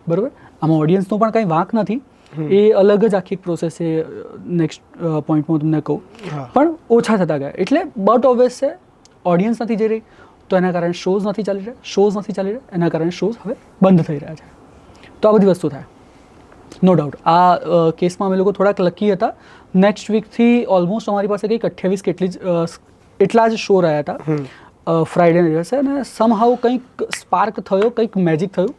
બરાબર, આમાં ઓડિયન્સનો પણ કંઈ વાંક નથી, એ અલગ જ આખી એક પ્રોસેસ છે. નેક્સ્ટ પોઈન્ટમાં હું તમને કહું, પણ ઓછા થતા ગયા એટલે બટ ઓબ્વિયસ છે ઓડિયન્સ નથી જઈ રહી તો એના કારણે શોઝ નથી ચાલી રહ્યા, શોઝ નથી ચાલી રહ્યા, એના કારણે શોઝ હવે બંધ થઈ રહ્યા છે. તો આ બધી વસ્તુ થાય, નો ડાઉટ. આ કેસમાં અમે લોકો થોડાક લકી હતા. નેક્સ્ટ વીકથી ઓલમોસ્ટ અમારી પાસે કંઈક 28 એટલા જ શો રહ્યા હતા ફ્રાઈડેના દિવસે, અને સમહાઉ કંઈક સ્પાર્ક થયો, કંઈક મેજિક થયું,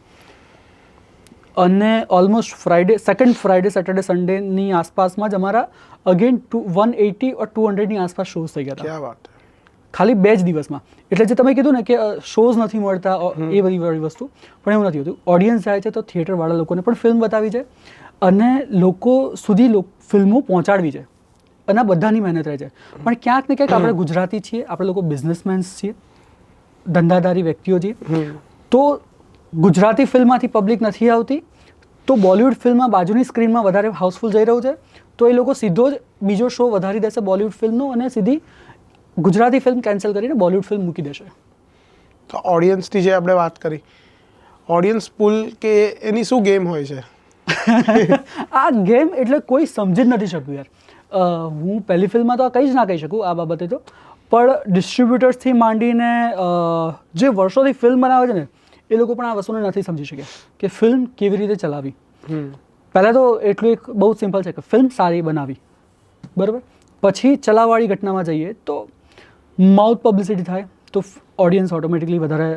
અને ઓલમોસ્ટ સેકન્ડ ફ્રાઈડે સેટરડે સન્ડેની આસપાસમાં જ અમારા અગેન 180 or 200ની આસપાસ શોઝ થઈ ગયા હતા ખાલી 2 જ દિવસમાં. એટલે જે તમે કીધું ને કે શોઝ નથી મળતા એ બધી વાળી વસ્તુ, પણ એવું નથી હોતું. ઓડિયન્સ જાય છે તો થિયેટરવાળા લોકોને પણ ફિલ્મ બતાવી છે અને લોકો સુધી ફિલ્મો પહોંચાડવી છે, અને આ બધાની મહેનત રહે છે. પણ ક્યાંક ને ક્યાંક આપણે ગુજરાતી છીએ, આપણે લોકો બિઝનેસમેન્સ છીએ, ધંધાદારી વ્યક્તિઓ છીએ, તો ગુજરાતી ફિલ્મમાંથી પબ્લિક નથી આવતી તો બોલિવૂડ ફિલ્મમાં બાજુની સ્ક્રીનમાં વધારે હાઉસફુલ જઈ રહ્યું છે, તો એ લોકો સીધો જ બીજો શો વધારી દેશે બોલિવૂડ ફિલ્મનો અને સીધી ગુજરાતી ફિલ્મ કેન્સલ કરીને બોલિવૂડ ફિલ્મ મૂકી દેશે. તો ઓડિયન્સની જે આપણે વાત કરી, ઓડિયન્સ પુલ કે એની શું ગેમ હોય છે? આ ગેમ એટલે કોઈ સમજી જ નથી શકતું યાર. હું પહેલી ફિલ્મમાં તો કંઈ જ ના કહી શકું આ બાબતે તો, પણ ડિસ્ટ્રીબ્યુટર્સથી માંડીને જે વર્ષોથી ફિલ્મ બનાવે છે ને એ લોકો પણ આ વસ્તુને નથી સમજી શક્યા કે ફિલ્મ કેવી રીતે ચલાવી. પહેલાં તો એટલું એક બહુ જ સિમ્પલ છે કે ફિલ્મ સારી બનાવી, બરાબર, પછી ચલાવવાળી ઘટનામાં જઈએ તો માઉથ પબ્લિસિટી થાય તો ઓડિયન્સ ઓટોમેટિકલી વધારે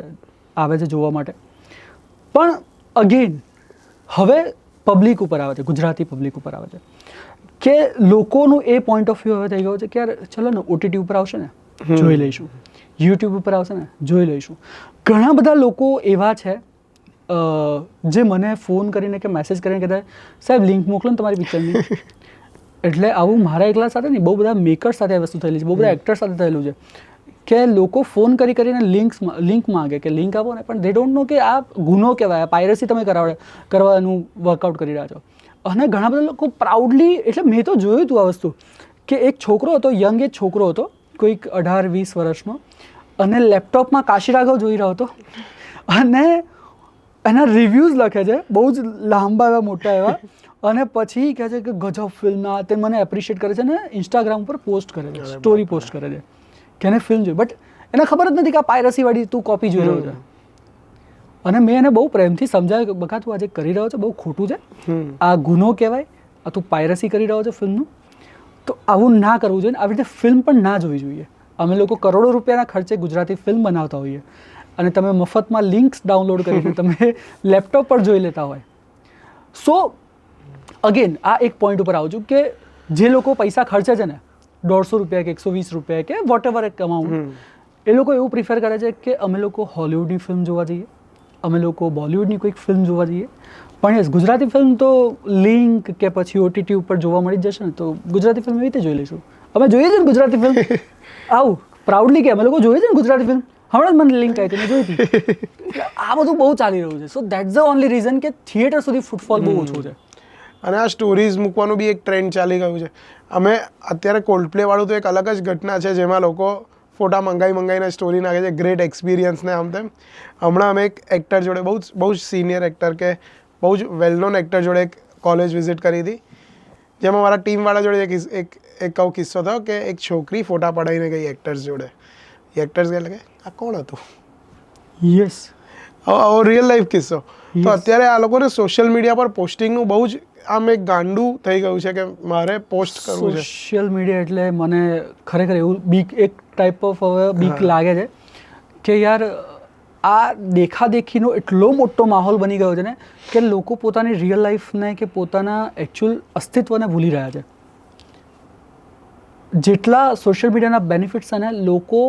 આવે છે જોવા માટે. પણ અગેન હવે પબ્લિક ઉપર આવે છે, ગુજરાતી પબ્લિક ઉપર આવે છે કે લોકોનું એ પોઈન્ટ ઓફ વ્યૂ હવે થઈ ગયો છે કે યાર ચલો ને OTT ઉપર આવશે ને જોઈ લઈશું, યુટ્યુબ ઉપર આવશે ને જોઈ લઈશું. ઘણા બધા લોકો એવા છે જે મને ફોન કરીને કે મેસેજ કરીને કહેતા સાહેબ લિંક મોકલો ને તમારી પિક્ચરની. એટલે આવું મારા એકલા સાથે નહીં, બહુ બધા મેકર્સ સાથે આ વસ્તુ થયેલી છે, બહુ બધા એક્ટર્સ સાથે થયેલું છે કે લોકો ફોન કરીને લિંક માગે કે લિંક આપો ને, પણ દે ડોન્ટ નો કે આ ગુનો કહેવાય, પાયરસી તમે કરવાનું વર્કઆઉટ કરી રહ્યા છો. અને ઘણા બધા લોકો પ્રાઉડલી, એટલે મેં તો જોયું હતું આ વસ્તુ કે એક છોકરો હતો, યંગ એજ છોકરો હતો, કોઈક 18-20 વર્ષનો, અને લેપટોપમાં કાશી રાઘવ જોઈ રહ્યો હતો અને એના રિવ્યૂઝ લખે છે બહુ જ લાંબા એવા મોટા એવા, અને પછી કહે છે કે ગજબ ફિલ્મના, તે મને એપ્રિશિએટ કરે છે ને ઇન્સ્ટાગ્રામ પર પોસ્ટ કરે છે, સ્ટોરી પોસ્ટ કરે છે કે એને ફિલ્મ જોઈ, બટ એને ખબર જ નથી કે આ પાયરસીવાળી તું કોપી જોઈ રહ્યો છે. અને મેં એને બહુ પ્રેમથી સમજાવ્યું કે બકા તું આજે કરી રહ્યો છે બહુ ખોટું છે, આ ગુનો કહેવાય, આ તું પાયરસી કરી રહ્યો છે ફિલ્મનું, તો આવું ના કરવું જોઈએ, આવી રીતે ફિલ્મ પણ ના જોવી જોઈએ. અમે લોકો કરોડો રૂપિયાના ખર્ચે ગુજરાતી ફિલ્મ બનાવતા હોઈએ અને તમે મફતમાં લિંક્સ ડાઉનલોડ કરીને તમે લેપટોપ પર જોઈ લેતા હોય. સો અગેન આ એક પોઈન્ટ ઉપર આવું છું કે જે લોકો પૈસા ખર્ચે છે ને, 150 રૂપિયા કે 120 રૂપિયા કે વોટ એવર એક અમાઉન્ટ, એ લોકો એવું પ્રિફર કરે છે કે અમે લોકો હોલિવૂડની ફિલ્મ જોવા જઈએ, અમે લોકો બોલિવૂડની કોઈક ફિલ્મ જોવા જઈએ. પણ યસ, ગુજરાતી ફિલ્મ તો લિંક કે પછી OTT ઉપર જોવા મળી જશે ને, તો ગુજરાતી ફિલ્મ એવી રીતે જોઈ લઈશું. અમે જોઈએ છે ને ગુજરાતી ફિલ્મ, આવું પ્રાઉડલી કે અમે લોકો જોઈએ છે ને ગુજરાતી ફિલ્મ, હમણાં જ મને લિંક આવી હતી, મેં જોઈ હતી. આ બધું બહુ ચાલી રહ્યું છે. સો દેટ્સ ધ ઓનલી રીઝન કે થિયેટર સુધી ફૂટફોલ બહુ ઓછો છે. અને આ સ્ટોરીઝ મૂકવાનું બી એક ટ્રેન્ડ ચાલી ગયું છે. અમે અત્યારે કોલ્ડપ્લે વાળું તો એક અલગ જ ઘટના છે જેમાં લોકો ફોટા મંગાવીને સ્ટોરી નાખે છે, ગ્રેટ એક્સપિરિયન્સ ને આમ તેમ. હમણાં અમે એક એક્ટર જોડે, બહુ જ સિનિયર એક્ટર કે બહુ જ વેલ નોન એક્ટર જોડે એક કોલેજ વિઝિટ કરી હતી, જેમાં મારા ટીમવાળા જોડે એક કહું કિસ્સો થયો કે એક છોકરી ફોટા પડાવીને ગઈ એક્ટર્સ જોડે. એક્ટર્સ કહે કે આ કોણ હતું? યસ, આવો રિયલ લાઈફ કિસ્સો. તો અત્યારે આ લોકોને સોશિયલ મીડિયા પર પોસ્ટિંગનું બહુ જ આમ એક ગાંડું થઈ ગયું છે કે મારે પોસ્ટ કરવું છે. સોશિયલ મીડિયા એટલે મને ખરેખર એવું બીક, એક ટાઈપ ઓફ હવે બીક લાગે છે કે યાર આ દેખાદેખીનો એટલો મોટો માહોલ બની ગયો છે ને કે લોકો પોતાની રિયલ લાઈફને કે પોતાના એકચ્યુઅલ અસ્તિત્વને ભૂલી રહ્યા છે. જેટલા સોશિયલ મીડિયાના બેનિફિટ્સ અને લોકો,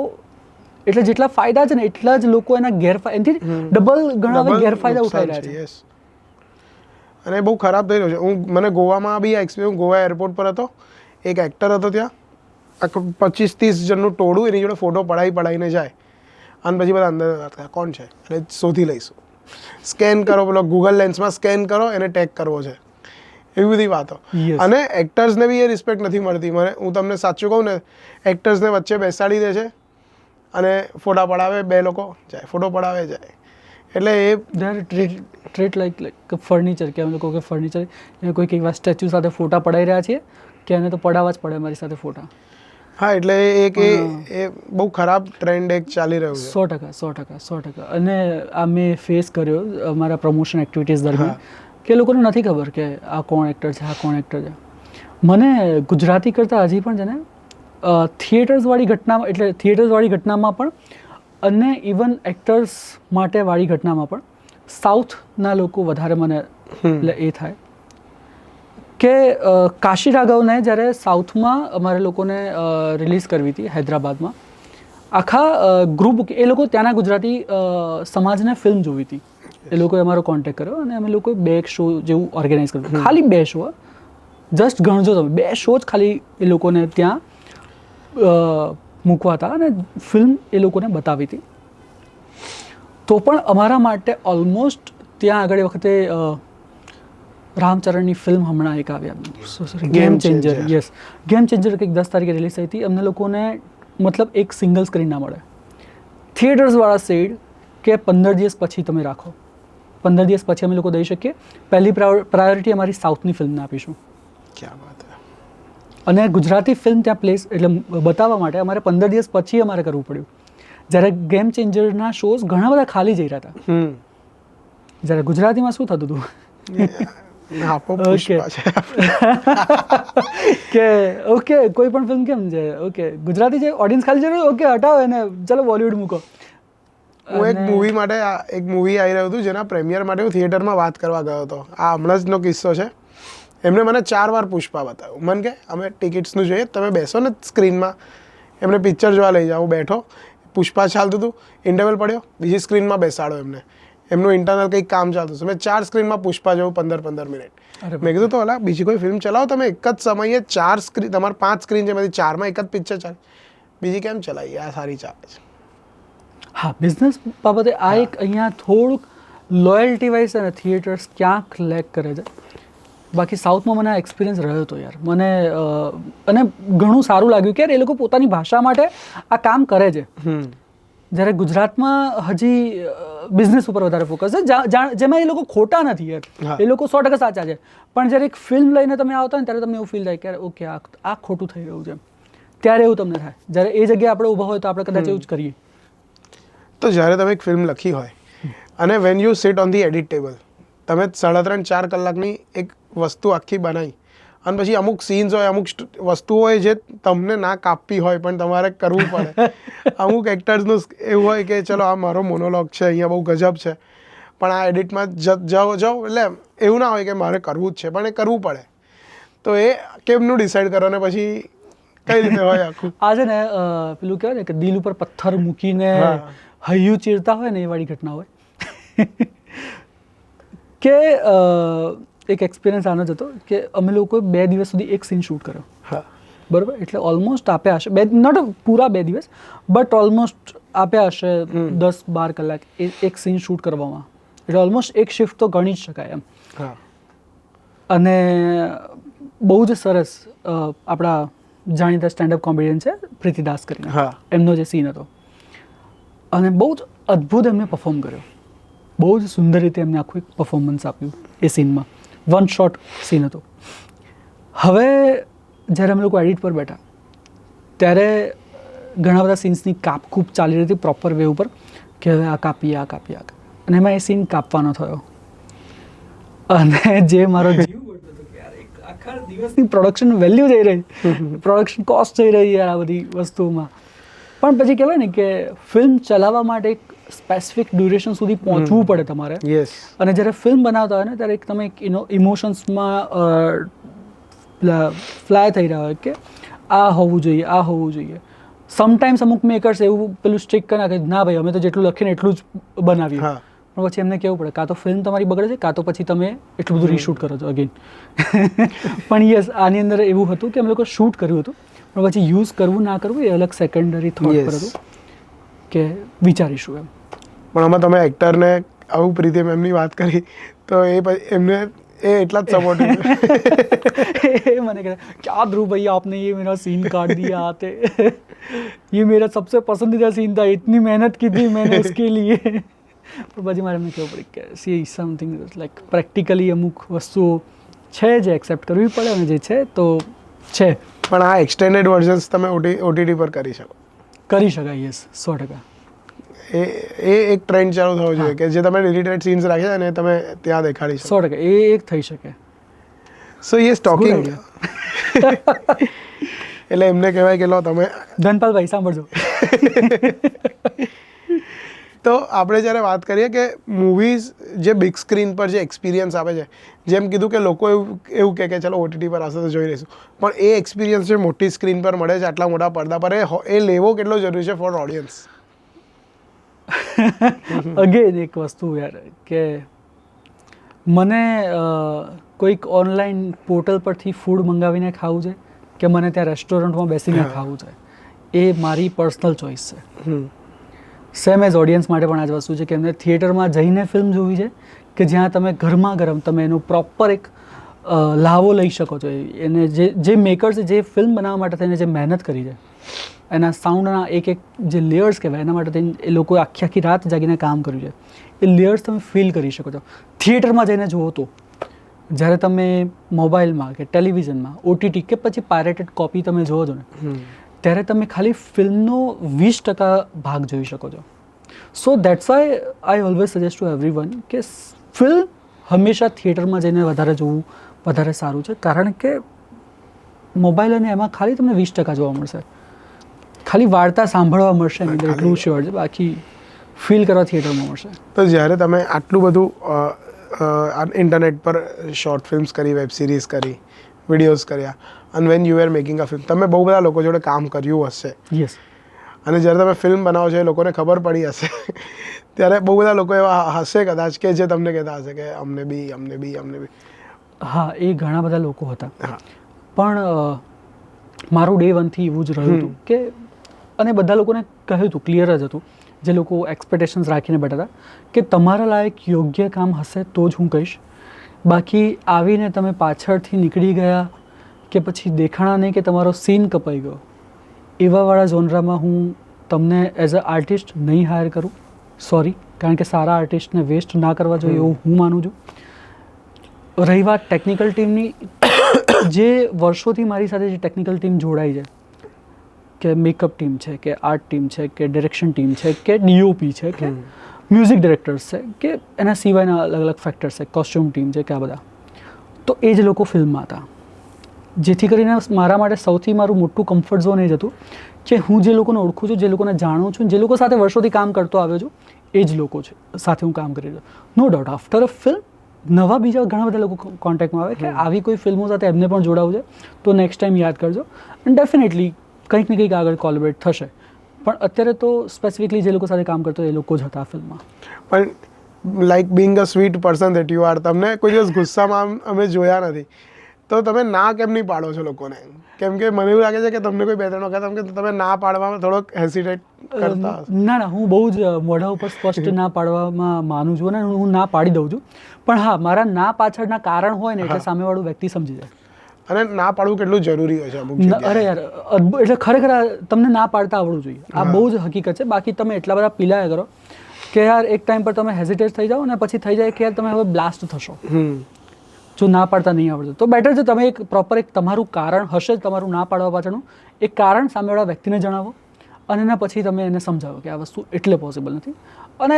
એટલે જેટલા ફાયદા છે ને એટલા જ લોકો એના એનાથી ડબલ ઘણા ગેરફાયદા ઉઠાવી રહ્યા છે. અને બહુ ખરાબ થઈ રહ્યું છે. મને ગોવામાં બી આ એક્સપિરિયન્સ, ગોવા એરપોર્ટ પર હતો, એક એક્ટર હતો ત્યાં, આખું 25-30 જણનું ટોળું એની જોડે ફોટો પડાવીને જાય, અને પછી બધા અંદર કોણ છે એટલે શોધી લઈશું. સ્કેન કરો, પેલો ગૂગલ લેન્સમાં સ્કેન કરો, એને ટેગ કરવો છે, એવી બધી વાતો. Yes. અને એક્ટર્સને બી એ રિસ્પેક્ટ નથી મળતી. હું તમને સાચું કહું ને, એક્ટર્સને વચ્ચે બેસાડી દે છે અને ફોટા પડાવે, 2 લોકો જાય, ફોટો પડાવે જાય. એટલે એ they are treat like furniture, કે અમે લોકો કે ફર્નિચર, કોઈક એવા સ્ટેચ્યુ સાથે ફોટા પડાવી રહ્યા છીએ કે એને તો પડાવવા જ પડે અમારી સાથે ફોટા. હા, એટલે એક એ બહુ ખરાબ ટ્રેન્ડ એક ચાલી રહ્યું છે. 100%. અને આ મેં ફેસ કર્યો અમારા પ્રમોશન એક્ટિવિટીઝ દરમિયાન કે લોકોને નથી ખબર કે આ કોણ એક્ટર છે, આ કોણ એક્ટર છે. મને ગુજરાતી કરતાં હજી પણ છે ને થિયેટર્સવાળી ઘટનામાં પણ અને ઇવન એક્ટર્સ માટે વાળી ઘટનામાં પણ સાઉથના લોકો વધારે મને એ થાય કે કાશી રાઘવને જ્યારે સાઉથમાં અમારે લોકોને રિલીઝ કરવી હતી હૈદરાબાદમાં, આખા ગ્રુપ, એ લોકો ત્યાંના ગુજરાતી સમાજને ફિલ્મ જોવી હતી. એ લોકોએ અમારો કોન્ટેક્ટ કર્યો અને અમે લોકોએ 2 શો જેવું ઓર્ગેનાઇઝ કર્યું. ખાલી 2 શો, જસ્ટ ગણજો તમે, 2 શો જ ખાલી એ લોકોને ત્યાં મૂકવા હતા અને ફિલ્મ એ લોકોને બતાવી હતી. તો પણ અમારા માટે ઓલમોસ્ટ ત્યાં આગળ એ વખતે રામચરણની ફિલ્મ હમણાં એક આવ્યા, game changer. Yes, game changer કંઈક 10 તારીખે રિલીઝ થઈ હતી. અમને લોકોને મતલબ એક સિંગલ સ્ક્રીન ના મળે. થિયેટર્સવાળા સેડ કે 15 દિવસ પછી તમે રાખો, 15 દિવસ પછી અમે લોકો દઈ શકીએ. પહેલી પ્રાયોરિટી અમારી સાઉથની ફિલ્મને આપીશું. ક્યાં વાત છે. અને ગુજરાતી ફિલ્મ ત્યાં પ્લેસ એટલે બતાવવા માટે અમારે 15 દિવસ પછી અમારે કરવું પડ્યું. જ્યારે ગેમ ચેન્જરના શોઝ ઘણા બધા ખાલી જઈ રહ્યા હતા. જ્યારે ગુજરાતીમાં શું થતું હતું કે ઓકે કોઈ પણ ફિલ્મ કેમ છે, ઓકે ગુજરાતી છે, ઓડિયન્સ ખાલી છે, ઓકે હટાવો એને, ચલો બોલિવૂડ મૂકો. હું એક મૂવી માટે એક મૂવી આવી રહ્યું હતું જેના પ્રીમિયર માટે હું થિયેટરમાં વાત કરવા ગયો હતો. આ હમણાં જનો કિસ્સો છે. એમણે મને 4 વાર પુષ્પા બતાવ્યું. મને કે અમે ટિકિટ્સનું જોઈએ, તમે બેસો ને સ્ક્રીનમાં, એમને પિક્ચર જોવા લઈ જાઓ. હું બેઠો, પુષ્પા ચાલતું હતું, ઇન્ટરવલ પડ્યો, બીજી સ્ક્રીનમાં બેસાડો એમને, એમનું ઇન્ટરનલ કંઈક કામ ચાલતું હતું. મેં 4 સ્ક્રીનમાં પુષ્પા જોઉં 15 મિનિટ. મેં કીધું તો ઓલા બીજી કોઈ ફિલ્મ ચલાવો તમે, એક જ સમયે 4 સ્ક્રીન, તમારે 5 સ્ક્રીન છે, એમાંથી 4માં એક જ પિક્ચર ચાલે, બીજી કેમ ચલાવી? આ સારી ચાલે છે. હા, બિઝનેસ બાબતે આ એક અહીંયા થોડુંક લોયલ્ટી વાઇઝ અને થિયેટર્સ ક્યાંક લેક કરે છે. બાકી સાઉથમાં મને આ એક્સપિરિયન્સ રહ્યો હતો યાર. મને અને ઘણું સારું લાગ્યું કે યાર એ લોકો પોતાની ભાષા માટે આ કામ કરે છે. જ્યારે ગુજરાતમાં હજી બિઝનેસ ઉપર વધારે ફોકસ છે, જેમાં એ લોકો ખોટા નથી યાર, એ લોકો 100% સાચા છે. પણ જ્યારે એક ફિલ્મ લઈને તમે આવતા હોય ને ત્યારે તમને એવું ફીલ થાય કે ઓકે આ ખોટું થઈ રહ્યું છે, ત્યારે એવું તમને થાય. જ્યારે એ જગ્યાએ આપણે ઊભા હોય તો આપણે કદાચ એવું જ કરીએ. તો જ્યારે તમે એક ફિલ્મ લખી હોય અને when you seat on the edit table, તમે 3.5-4 કલાકની એક વસ્તુ આખી બનાવી અને પછી અમુક સીન્સ હોય, અમુક વસ્તુઓ હોય જે તમને ના કાપવી હોય પણ તમારે કરવું પડે. અમુક એક્ટર્સનું એવું હોય કે ચલો આ મારો મોનોલોગ છે, અહીંયા બહુ ગજબ છે, પણ આ એડિટમાં જાઓ એટલે એવું ના હોય કે મારે કરવું જ છે, પણ એ કરવું પડે. તો એ કેમનું ડિસાઈડ કરો ને પછી કઈ રીતે હોય આખું? આ છે ને પેલું કહેવાય ને કે દિલ ઉપર પથ્થર મૂકીને હૈયું ચીરતા હોય ને એ વાળી ઘટના હોય કે એક એક્સપિરિયન્સ આનો જ હતો કે અમે લોકોએ 2 દિવસ સુધી એક સીન શૂટ કર્યો. બરાબર, એટલે ઓલમોસ્ટ આપ્યા હશે નોટ પૂરા 2 દિવસ, બટ ઓલમોસ્ટ આપ્યા હશે 10-12 કલાક એક સીન શૂટ કરવામાં. એટલે ઓલમોસ્ટ એક શિફ્ટ તો ગણી જ શકાય એમ. અને બહુ જ સરસ આપણા જાણીતા સ્ટેન્ડઅપ કોમેડિયન છે પ્રીતિદાસ કરીને, એમનો જે સીન હતો અને બહુ જ અદ્ભુત એમને પરફોર્મ કર્યો. બહુ જ સુંદર રીતે એમને આખું એક પરફોર્મન્સ આપ્યું એ સીનમાં. 1 શોટ સીન હતો. હવે જ્યારે અમે લોકો એડિટ પર બેઠા ત્યારે ઘણા બધા સીન્સની કાપકૂપ ચાલી રહી હતી પ્રોપર વે ઉપર કે હવે આ કાપીએ, અને એમાં એ સીન કાપવાનો થયો. અને જે મારો જીવ બળતો હતો કે યાર એક આખા દિવસની પ્રોડક્શન વેલ્યુ જઈ રહી, પ્રોડક્શન કોસ્ટ જઈ રહી યાર આ બધી વસ્તુમાં. પણ પછી કહેવાય ને કે ફિલ્મ ચલાવવા માટે એક સ્પેસિફિક ડ્યુરેશન સુધી પહોંચવું પડે તમારે. અને જ્યારે ફિલ્મ બનાવતા હોય ને ત્યારે એક તમે ઇમોશન્સમાં ફ્લાય થઈ રહ્યા હોય કે આ હોવું જોઈએ. સમટાઈમ્સ અમુક મેકર્સ એવું પેલું સ્ટ્રિક કરી નાખે, ના ભાઈ અમે તો જેટલું લખીને એટલું જ બનાવીએ. પણ પછી એમને કહેવું પડે કાં તો ફિલ્મ તમારી બગડે છે, કાં તો પછી તમે એટલું બધું રીશૂટ કરો છો અગેન. પણ યસ, આની અંદર એવું હતું કે અમે લોકો શૂટ કર્યું હતું પણ પછી યુઝ કરવું ના કરવું એ અલગ સેકન્ડરી થોટ પર હતું. કે વિચારીશું એમ. પણ આમાં તમે એક્ટરને આવું પ્રીતિ મેમની વાત કરી તો એમને એ એટલા જ સપોર્ટિવ मैंने कहा क्या ध्रुव भैया आपने ये मेरा सीन काट दिया आते ये मेरा सबसे पसंदीदा सीन था इतनी मेहनत की थी मैंने उसके लिए પણ પછી મારે એમને કહેવું પડે કે સી સમથિંગ લાઈક પ્રેક્ટિકલી અમુક વસ્તુઓ છે જે એક્સેપ્ટ કરવી પડે અને જે છે તો છે. પણ આ એક્સટેન્ડેડ વર્ઝન્સ તમે ઓટીટી પર કરી શકાય. યસ 100%. એ એક ટ્રેન્ડ ચાલુ થવો જોઈએ કે જે તમે ડિલીટેડ સીન્સ રાખ્યા અને તમે ત્યાં દેખાડી શકો. 100% એ એક થઈ શકે. સો યસ ટોકિંગ એટલે એમને કહેવાય કે લો તમે ધનપાલભાઈ સાંભળજો. તો આપણે જ્યારે વાત કરીએ કે મૂવીઝ જે બિગ સ્ક્રીન પર જે એક્સપિરિયન્સ આપે છે, જેમ કીધું કે લોકો એવું કહે કે ચલો ઓટીટી પર આવશે તો જોઈ લઈશું, પણ એ એક્સપિરિયન્સ જે મોટી સ્ક્રીન પર મળે છે આટલા મોટા પડદા પર એ લેવો કેટલો જરૂરી છે ફોર ઓડિયન્સ? અગેન એક વસ્તુ યાર કે મને કોઈક ઓનલાઈન પોર્ટલ પરથી ફૂડ મંગાવીને ખાવું છે કે મને ત્યાં રેસ્ટોરન્ટમાં બેસીને ખાવું છે, એ મારી પર્સનલ ચોઈસ છે. સેમ એઝ ઓડિયન્સ માટે પણ આ જ વસ્તુ છે કે એમને થિયેટરમાં જઈને ફિલ્મ જોવી છે કે જ્યાં તમે ગરમા ગરમ તમે એનો પ્રોપર એક લાવો લઈ શકો છો. એને જે મેકર્સે જે ફિલ્મ બનાવવા માટે થઈને જે મહેનત કરી છે, એના સાઉન્ડના એક જે લેયર્સ કહેવાય એના માટે થઈને એ લોકોએ આખી રાત જાગીને કામ કર્યું છે, એ લેયર્સ તમે ફીલ કરી શકો છો. થિયેટરમાં જઈને જુઓ તો જ્યારે તમે મોબાઈલમાં કે ટેલિવિઝનમાં ઓટીટી કે પછી પાયરેટેડ કોપી તમે જુઓ છો ને, ત્યારે તમે ખાલી ફિલ્મનો 20% ભાગ જોઈ શકો છો. સો that's why I always suggest two everyone કે ફિલ્મ હંમેશા થિયેટરમાં જઈને વધારે જોવું વધારે સારું છે, કારણ કે મોબાઈલ અને એમાં ખાલી તમને 20% જોવા મળશે, ખાલી વાર્તા સાંભળવા મળશે એની અંદર એટલું શ્યોર છે, બાકી ફીલ કરવા થિયેટરમાં મળશે. તો જ્યારે તમે આટલું બધું ઇન્ટરનેટ પર શોર્ટ ફિલ્મ્સ કરી, વેબ સિરીઝ કરી, વિડીયોઝ કર્યા, અને when you are making a film, તમે બહુ બધા લોકો જોડે કામ કર્યું હશે. યસ. અને જ્યારે તમે ફિલ્મ બનાવો છો એ લોકોને ખબર પડી હશે ત્યારે બહુ બધા લોકો એવા હશે કદાચ કે જે તમને કહેતા હશે કે અમને બી. હા, એ ઘણા બધા લોકો હતા. પણ મારું ડે વનથી એવું જ રહ્યું હતું કે, અને બધા લોકોને કહ્યું હતું, ક્લિયર જ હતું, જે લોકો એક્સપેક્ટેશન્સ રાખીને બેઠા હતા કે તમારા લાયક યોગ્ય કામ હશે તો જ હું કહીશ, બાકી આવીને તમે પાછળથી નીકળી ગયા કે પછી દેખાણા નહીં કે તમારો સીન કપાઈ ગયો, એવાવાળા ઝોનરામાં હું તમને એઝ અ આર્ટિસ્ટ નહીં હાયર કરું. સોરી, કારણ કે સારા આર્ટિસ્ટને વેસ્ટ ના કરવા જોઈએ એવું હું માનું છું. રહી વાત ટેકનિકલ ટીમની, જે વર્ષોથી મારી સાથે જે ટેકનિકલ ટીમ જોડાઈ છે, કે મેકઅપ ટીમ છે, કે આર્ટ ટીમ છે, કે ડિરેક્શન ટીમ છે, કે ડીઓપી છે, કે મ્યુઝિક ડિરેક્ટર્સ છે, કે એના સિવાયના અલગ અલગ ફેક્ટર્સ છે, કોસ્ટ્યુમ ટીમ છે, કે આ બધા, તો એ જ લોકો ફિલ્મમાં હતા. જેથી કરીને મારા માટે સૌથી મારું મોટું કમ્ફર્ટ ઝોન એ જ હતું કે હું જે લોકોને ઓળખું છું, જે લોકોને જાણું છું, જે લોકો સાથે વર્ષોથી કામ કરતો આવ્યો છું, એ જ લોકો છે સાથે હું કામ કરી રહ્યો. No doubt after a film નવા બીજા ઘણા બધા લોકો કોન્ટેક્ટમાં આવે કે આવી કોઈ ફિલ્મો સાથે એમને પણ જોડાવું છે તો નેક્સ્ટ ટાઈમ યાદ કરજો, અને ડેફિનેટલી કંઈક ને કંઈક આગળ કોલેબરેટ થશે. પણ અત્યારે તો સ્પેસિફિકલી જે લોકો સાથે કામ કરતો એ લોકો જ હતા ફિલ્મમાં. પણ like being a sweet person that you are, તમને કોઈ દિવસ ગુસ્સામાં અમે જોયા નથી, તો તમે ના કેમ નહીં પાડો છો લોકોને? કેમ કે મને એવું લાગે છે કે તમને કોઈ 2-3 વખત કે તમે ના પાડવામાં થોડોક હેસિટેટ કરતા હશો. ના, હું બહુ જ મોઢા ઉપર સ્પષ્ટ ના પાડવામાં માનું છું અને હું ના પાડી દઉં છું. પણ હા, મારા ના પાછળના કારણ હોય ને એટલે સામેવાળું વ્યક્તિ સમજી જાય. અને ના પાડવું કેટલું જરૂરી હોય છે અમુક જગ્યાએ. અરે યાર, એટલે ખરેખર તમને ના પાડતા આવડવું જોઈએ, આ બહુ જ હકીકત છે. બાકી તમે એટલા બધા પીલાયા કરો કે યાર એક ટાઈમ પર તમે હેઝિટેટ થઈ જાઓ અને પછી થઈ જાય કે યાર તમે હવે બ્લાસ્ટ થશો. જો ના પાડતા નહીં આવડતું તો બેટર છે તમે એક પ્રોપર એક તમારું કારણ હશે તમારું ના પાડવા પાછળનું, એક કારણ સામેવાળા વ્યક્તિને જણાવો અને એના પછી તમે એને સમજાવો કે આ વસ્તુ એટલે પોસિબલ નથી. અને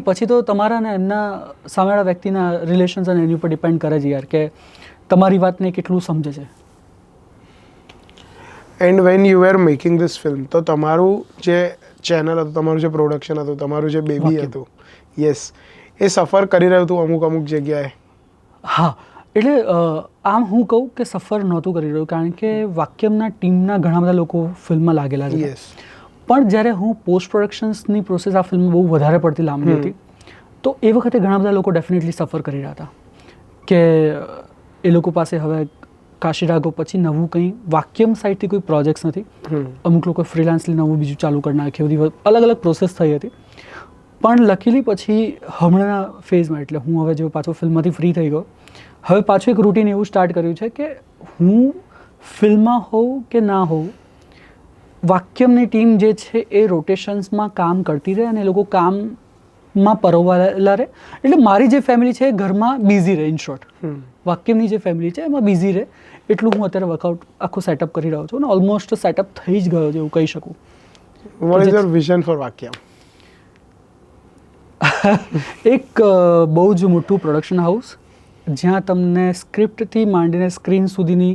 પછી તો તમારા ને એમના સામેવાળા વ્યક્તિના રિલેશન્સ અને એની ઉપર ડિપેન્ડ કરે છે યાર કે તમારી વાતને કેટલું સમજે છે. And when you are making this film, તો તમારું જે ચેનલ હતું, તમારું જે પ્રોડક્શન હતું, તમારું જે બેબી હતું, યસ, એ સફર કરી રહ્યું હતું અમુક જગ્યાએ. હા, એટલે આમ હું કહું કે સફર નહોતું કરી રહ્યું, કારણ કે વાક્યમના ટીમના ઘણા બધા લોકો ફિલ્મમાં લાગેલા છે. પણ જ્યારે હું પોસ્ટ પ્રોડક્શન્સની પ્રોસેસ આ ફિલ્મ બહુ વધારે પડતી લાંબી હતી, તો એ વખતે ઘણા બધા લોકો ડેફિનેટલી સફર કરી રહ્યા હતા કે એ લોકો પાસે હવે કાશી રાઘવ પછી નવું કંઈ વાક્યમ સાઇડથી કોઈ પ્રોજેક્ટ્સ નથી. અમુક લોકો ફ્રીલાન્સલી નવું બીજું ચાલુ કરી નાખ્યું, બધી અલગ અલગ પ્રોસેસ થઈ હતી. પણ લકીલી પછી હમણાંના ફેઝમાં, એટલે હું હવે જો પાછો ફિલ્મમાંથી ફ્રી થઈ ગયો, હવે પાછું એક રૂટીન એવું સ્ટાર્ટ કર્યું છે કે હું ફિલ્મમાં હોઉં કે ના હોઉં, વાક્યમની ટીમ જે છે એ રોટેશન્સમાં કામ કરતી રહે અને એ લોકો કામમાં પરોવાયેલા રહે. એટલે મારી જે ફેમિલી છે એ ઘરમાં બિઝી રહે. ઇન શોર્ટ, વાક્યમની જે ફેમિલી છે એમાં બિઝી રહે, એટલું હું અત્યારે વર્કઆઉટ આખું સેટઅપ કરી રહ્યો છું અને ઓલમોસ્ટ સેટઅપ થઈ જ ગયો છે એવું કહી શકું. What is your vision for Vakyam? એક બહુ જ મોટું પ્રોડક્શન હાઉસ જ્યાં તમને સ્ક્રિપ્ટથી માંડીને સ્ક્રીન સુધીની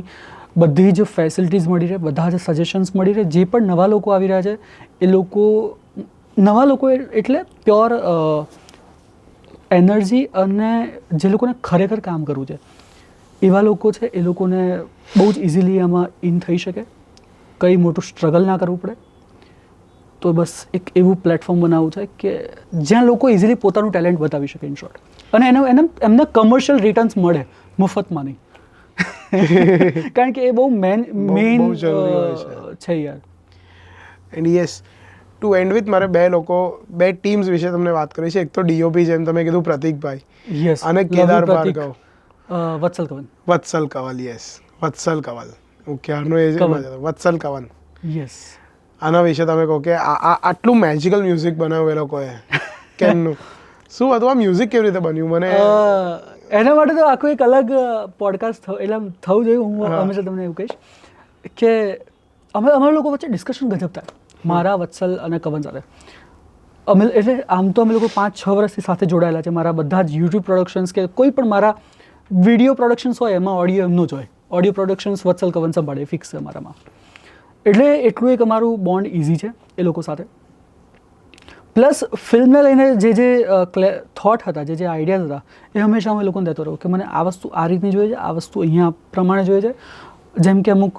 બધી જ ફેસિલિટીઝ મળી રહે, બધા જ સજેશન્સ મળી રહે. જે પણ નવા લોકો આવી રહ્યા છે એ લોકો, નવા લોકો એટલે પ્યોર એનર્જી અને જે લોકોને ખરેખર કામ કરવું છે એવા લોકો છે. એ લોકોને બહુ જ ઇઝીલી આમાં ઇન થઈ શકે, કંઈ મોટું સ્ટ્રગલ ના કરવું પડે. તો બસ એક એવું પ્લેટફોર્મ બનાવવું છે કે જ્યાં લોકો ઇઝીલી પોતાનું ટેલેન્ટ બતાવી શકે. ઇન શોર્ટ, અને એમને કમર્શિયલ રિટર્ન્સ મળે, મફતમાં નહીં. કારણ કે એ બહુ મેઇન છે યાર. And yes, to and with, મારે બે ટીમ્સ વિશે તમને વાત કરી છે. એક તો ડીઓપી, જેમ તમે કીધું, પ્રતિકભાઈ, યસ, અને કેદાર ભાર્ગવ, વત્સલ કવન. વત્સલ કવલ, યસ, વત્સલ કવલ. ઓકે, આનો એ વત્સલ કવન. યસ, આના વિશે તમે કહો કે આટલું મેજિકલ મ્યુઝિક બનાવ્યું એ લોકોએ, કેમનું, શું હતું આ મ્યુઝિક, કેવી રીતે બન્યું? મને એના માટે તો આખું એક અલગ પોડકાસ્ટ એટલે થવું જોઈએ. હું હંમેશા તમને એવું કહીશ કે અમારા લોકો વચ્ચે ડિસ્કશન ગજબ થાય, મારા, વત્સલ અને કવન સાથે. એટલે આમ તો અમે લોકો 5-6 વર્ષથી સાથે જોડાયેલા છે. મારા બધા જ યુટ્યુબ પ્રોડક્શન્સ કે કોઈ પણ મારા વિડીયો પ્રોડક્શન્સ હોય એમાં ઓડિયો એમનો જ હોય. ઓડિયો પ્રોડક્શન્સ વત્સલ કવન સંભાળે, ફિક્સ છે મારામાં. એટલે એટલું એક અમારું બોન્ડ ઇઝી છે એ લોકો સાથે. પ્લસ ફિલ્મને લઈને જે થોટ હતા, જે આઈડિયાઝ હતા, એ હંમેશા અમે લોકોને દેતો રહ્યો કે મને આ વસ્તુ આ રીતની જોઈએ છે, આ વસ્તુ અહીંયા પ્રમાણે જોઈએ છે. જેમ કે અમુક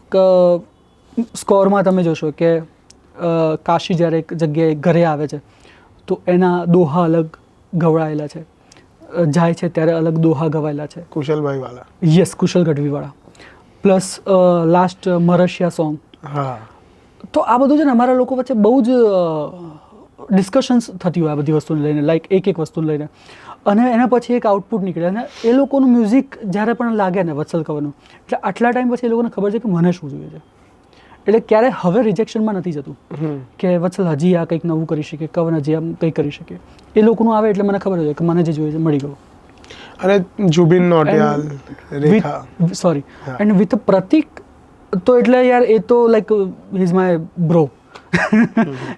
સ્કોરમાં તમે જોશો કે કાશી જ્યારે એક જગ્યાએ ઘરે આવે છે તો એના દોહા અલગ ગવડાયેલા છે, જાય છે ત્યારે અલગ દોહા ગવાયેલા છે. કુશલભાઈ વાળા, યસ, કુશલ ગઢવીવાળા. પ્લસ લાસ્ટ મરશિયા સોંગ. હા, તો આ બધું છે ને અમારા લોકો વચ્ચે બહુ જ ડિસ્કશન્સ થતી હોય આ બધી વસ્તુને લઈને, લાઈક એક વસ્તુને લઈને, અને એના પછી એક આઉટપુટ નીકળે. અને એ લોકોનું મ્યુઝિક જ્યારે પણ લાગે ને વત્સલ કવરનું, એટલે આટલા ટાઈમ પછી એ લોકોને ખબર છે કે મને શું જોઈએ છે. એટલે ક્યારે હવે રિજેક્શનમાં નથી જતું કે વત્સલ હજી આ કંઈક નવું કરી શકે, કવન હજી આમ કંઈક કરી શકે. એ લોકોનું આવે એટલે મને ખબર હોય કે મને જે જોઈએ છે મળી ગયું. અને જુબિન નોટિયાલ, રેખા, સોરી, એન્ડ વિથ પ્રતિક તો એટલે યાર એ તો like he is my bro.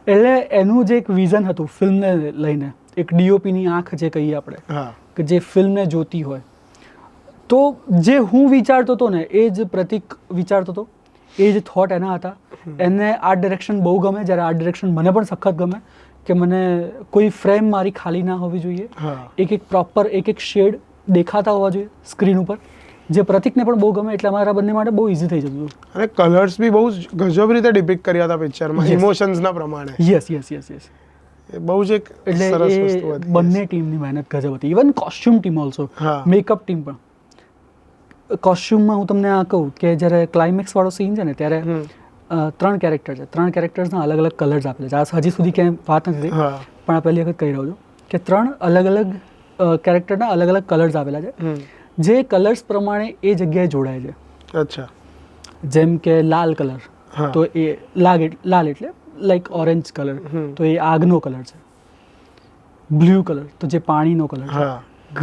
એટલે એનું જે એક વિઝન હતું ફિલ્મને લઈને, એક ડીઓપીની આંખ જે કહીએ આપણે, કે જે ફિલ્મને જોતી હોય, તો જે હું વિચારતો હતો ને એ જ પ્રતિક વિચારતો હતો. એ જ થોટ એના હતા. એને આર્ટ ડિરેક્શન બહુ ગમે, જ્યારે આર્ટ ડિરેક્શન મને પણ સખત ગમે કે મને કોઈ ફ્રેમ મારી ખાલી ના હોવી જોઈએ, એક પ્રોપર એક શેડ દેખાતા હોવા જોઈએ સ્ક્રીન ઉપર, જે પ્રતિકને પણ બહુ ગમે. એટલે અમારા બંને માટે બહુ ઇઝી થઈ જતું હતું. અને કલર્સ બી બહુ ગજબ રીતે ડિપિક્ટ કર્યા હતા પિક્ચરમાં, ઇમોશન્સના પ્રમાણે. યસ યસ યસ યસ, એ બહુ જ એક સરસ વસ્તુ હતી. બંને ટીમની મહેનત ગજબ હતી. Even costume team also, makeup team પણ. કોસ્ચ્યુમમાં હું તમને આ કહું કે જ્યારે ક્લાઇમેક્સ વાળો સીન છે ને ત્યારે 3 કેરેક્ટર છે, 3 કેરેક્ટર્સના અલગ અલગ કલર્સ આપેલા છે. હજી સુધી ક્યાંય વાત નથી થઈ, પણ આ પહેલી વખત કહી રહ્યો છું કે 3 અલગ અલગ કેરેક્ટરના અલગ અલગ કલર્સ આપેલા છે, જે કલર્સ પ્રમાણે એ જગ્યાએ જોડાય છે. અચ્છા, જેમ કે લાલ કલર, તો એ લાલ એટલે લાઈક ઓરેન્જ કલર, તો એ આગનો કલર છે. બ્લુ કલર તો જે પાણીનો કલર છે.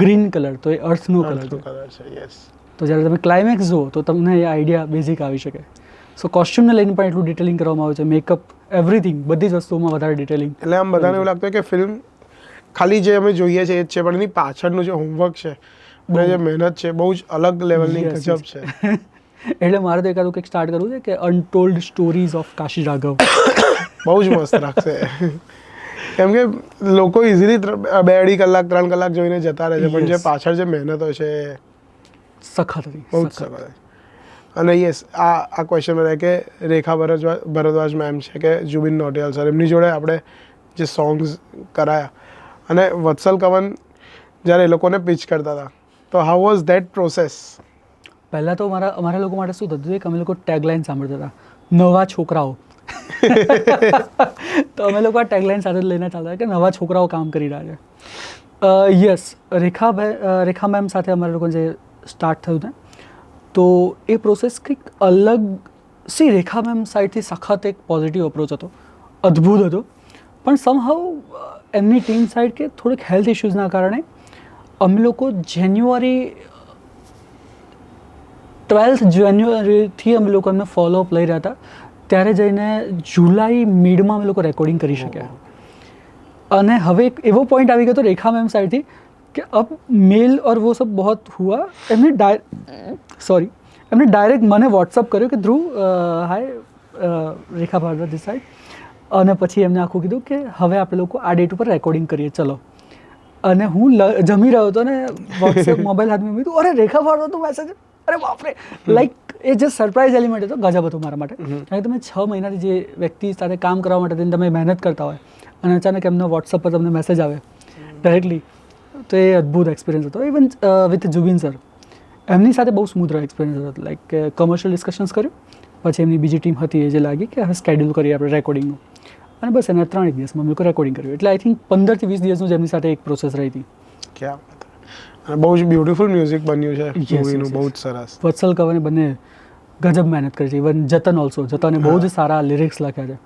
ગ્રીન કલર તો એ અર્થનો કલર છે. તો જ્યારે તમે ક્લાઇમેક્સ જુઓ તો તમને એ આઈડિયા બેઝિક આવી શકે. સો કોસ્ચ્યુમને લઈને પણ એટલું ડિટેલિંગ કરવામાં આવે છે, મેકઅપ, એવરીથિંગ, બધી જ વસ્તુઓમાં વધારે ડિટેલિંગ. એટલે આમ બધાને એવું લાગતું કે ફિલ્મ ખાલી જે અમે જોઈએ છે એ જ છે, પણ એની પાછળનું જે હોમવર્ક છે અને જે મહેનત છે બહુ જ અલગ લેવલની ગજબ છે. એટલે મારે તો એકાદું કંઈક સ્ટાર્ટ કરવું છે કે untold stories of Kashi Raghav. બહુ જ મસ્ત લાગશે. કેમ કે લોકો ઇઝીલી 2-2.5 કલાક 3 કલાક જોઈને જતા રહે છે, પણ જે પાછળ જે મહેનત હોય છે સખત હતી, બહુ જ સખત. અને યસ, આ ક્વેશ્ચન રહે કે રેખા ભરદ્વાજ મેમ છે કે જુબિન નોટિયાલ સર, એમની જોડે આપણે જે સોંગ્સ કરાયા, અને વત્સલ કવન જ્યારે એ લોકોને પિચ કરતા હતા, તો હાઉ વોઝ ધેટ પ્રોસેસ? પહેલાં તો અમારા લોકો માટે શું થતું હતું કે અમે લોકો ટેગલાઇન સાંભળતા હતા, નવા છોકરાઓ. તો અમે લોકો આ ટેગલાઇન સાથે જ લઈને ચાલતા કે નવા છોકરાઓ કામ કરી રહ્યા છે. યસ, રેખા મેમ સાથે અમારા લોકોને જે સ્ટાર્ટ થયું ને, તો એ પ્રોસેસ કંઈક અલગ. રેખા મેમ સાઈડથી સખત એક પોઝિટિવ અપ્રોચ હતો, અદ્ભુત હતો. પણ સમહાઉ એમની ટીમ સાઈડ કે થોડીક હેલ્થ ઇશ્યુઝના કારણે અમે લોકો ટ્વેલ્થ જાન્યુઆરીથી અમે લોકો એમને ફોલોઅપ લઈ રહ્યા હતા, ત્યારે જઈને જુલાઈ મિડમાં અમે લોકો રેકોર્ડિંગ કરી શક્યા. અને હવે એક એવો પોઈન્ટ આવી ગયો હતો રેખા મેમ સાઈડથી કે અબ મેલ ઓર વો સબ બહોત હુઆ. એમને ડાયરેક્ટ મને વોટ્સઅપ કર્યો કે ધ્રુવ હાય રેખા ભારદ્વાજ ધીસ સાઈડ. અને પછી એમને આખું કીધું કે હવે આપણે લોકો આ ડેટ ઉપર રેકોર્ડિંગ કરીએ ચલો. અને હું જમી રહ્યો હતો ને વોટ્સએપ મોબાઈલ હાથમાં કીધું અરે રેખા ભારદ્વાજનો મેસેજ, અરે બાપરે. લાઈક એ જે સરપ્રાઇઝ એલિમેન્ટ હતો ગજબ હતો મારા માટે. કારણ કે તમે 6 મહિનાથી જે વ્યક્તિ સાથે કામ કરવા માટે તમે મહેનત કરતા હોય અને અચાનક એમનો વોટ્સઅપ પર તમને મેસેજ આવે ડાયરેક્ટલી, તો એ અદ્ભુત એક્સપિરિયન્સ હતો. ઇવન વિથ જુબિન સર, એમની સાથે બહુ સ્મૂથ રહ્યો એક્સપિરિયન્સ હતો. લાઈક કમર્શિયલ ડિસ્કશન્સ કર્યું, પછી એમની બીજી ટીમ હતી એ જે લાગી કે હવે સ્કેડ્યુલ કરીએ આપણે રેકોર્ડિંગનું, અને બસ એના 3 દિવસમાં અમે લોકો રેકોર્ડિંગ કર્યું. એટલે આઈ થિંક 15 થી 20 દિવસનું જ એમની સાથે એક પ્રોસેસ રહી હતી. ક્યાં અને બહુ જ બ્યુટીફુલ મ્યુઝિક બન્યું છે મૂવીનું, બહુ જ સરસ. વત્સલ કવાને બંને ગજબ મહેનત કરી છે. ઇવન જતન ઓલ્સો, જતને બહુ જ સારા લિરિક્સ લખ્યા છે.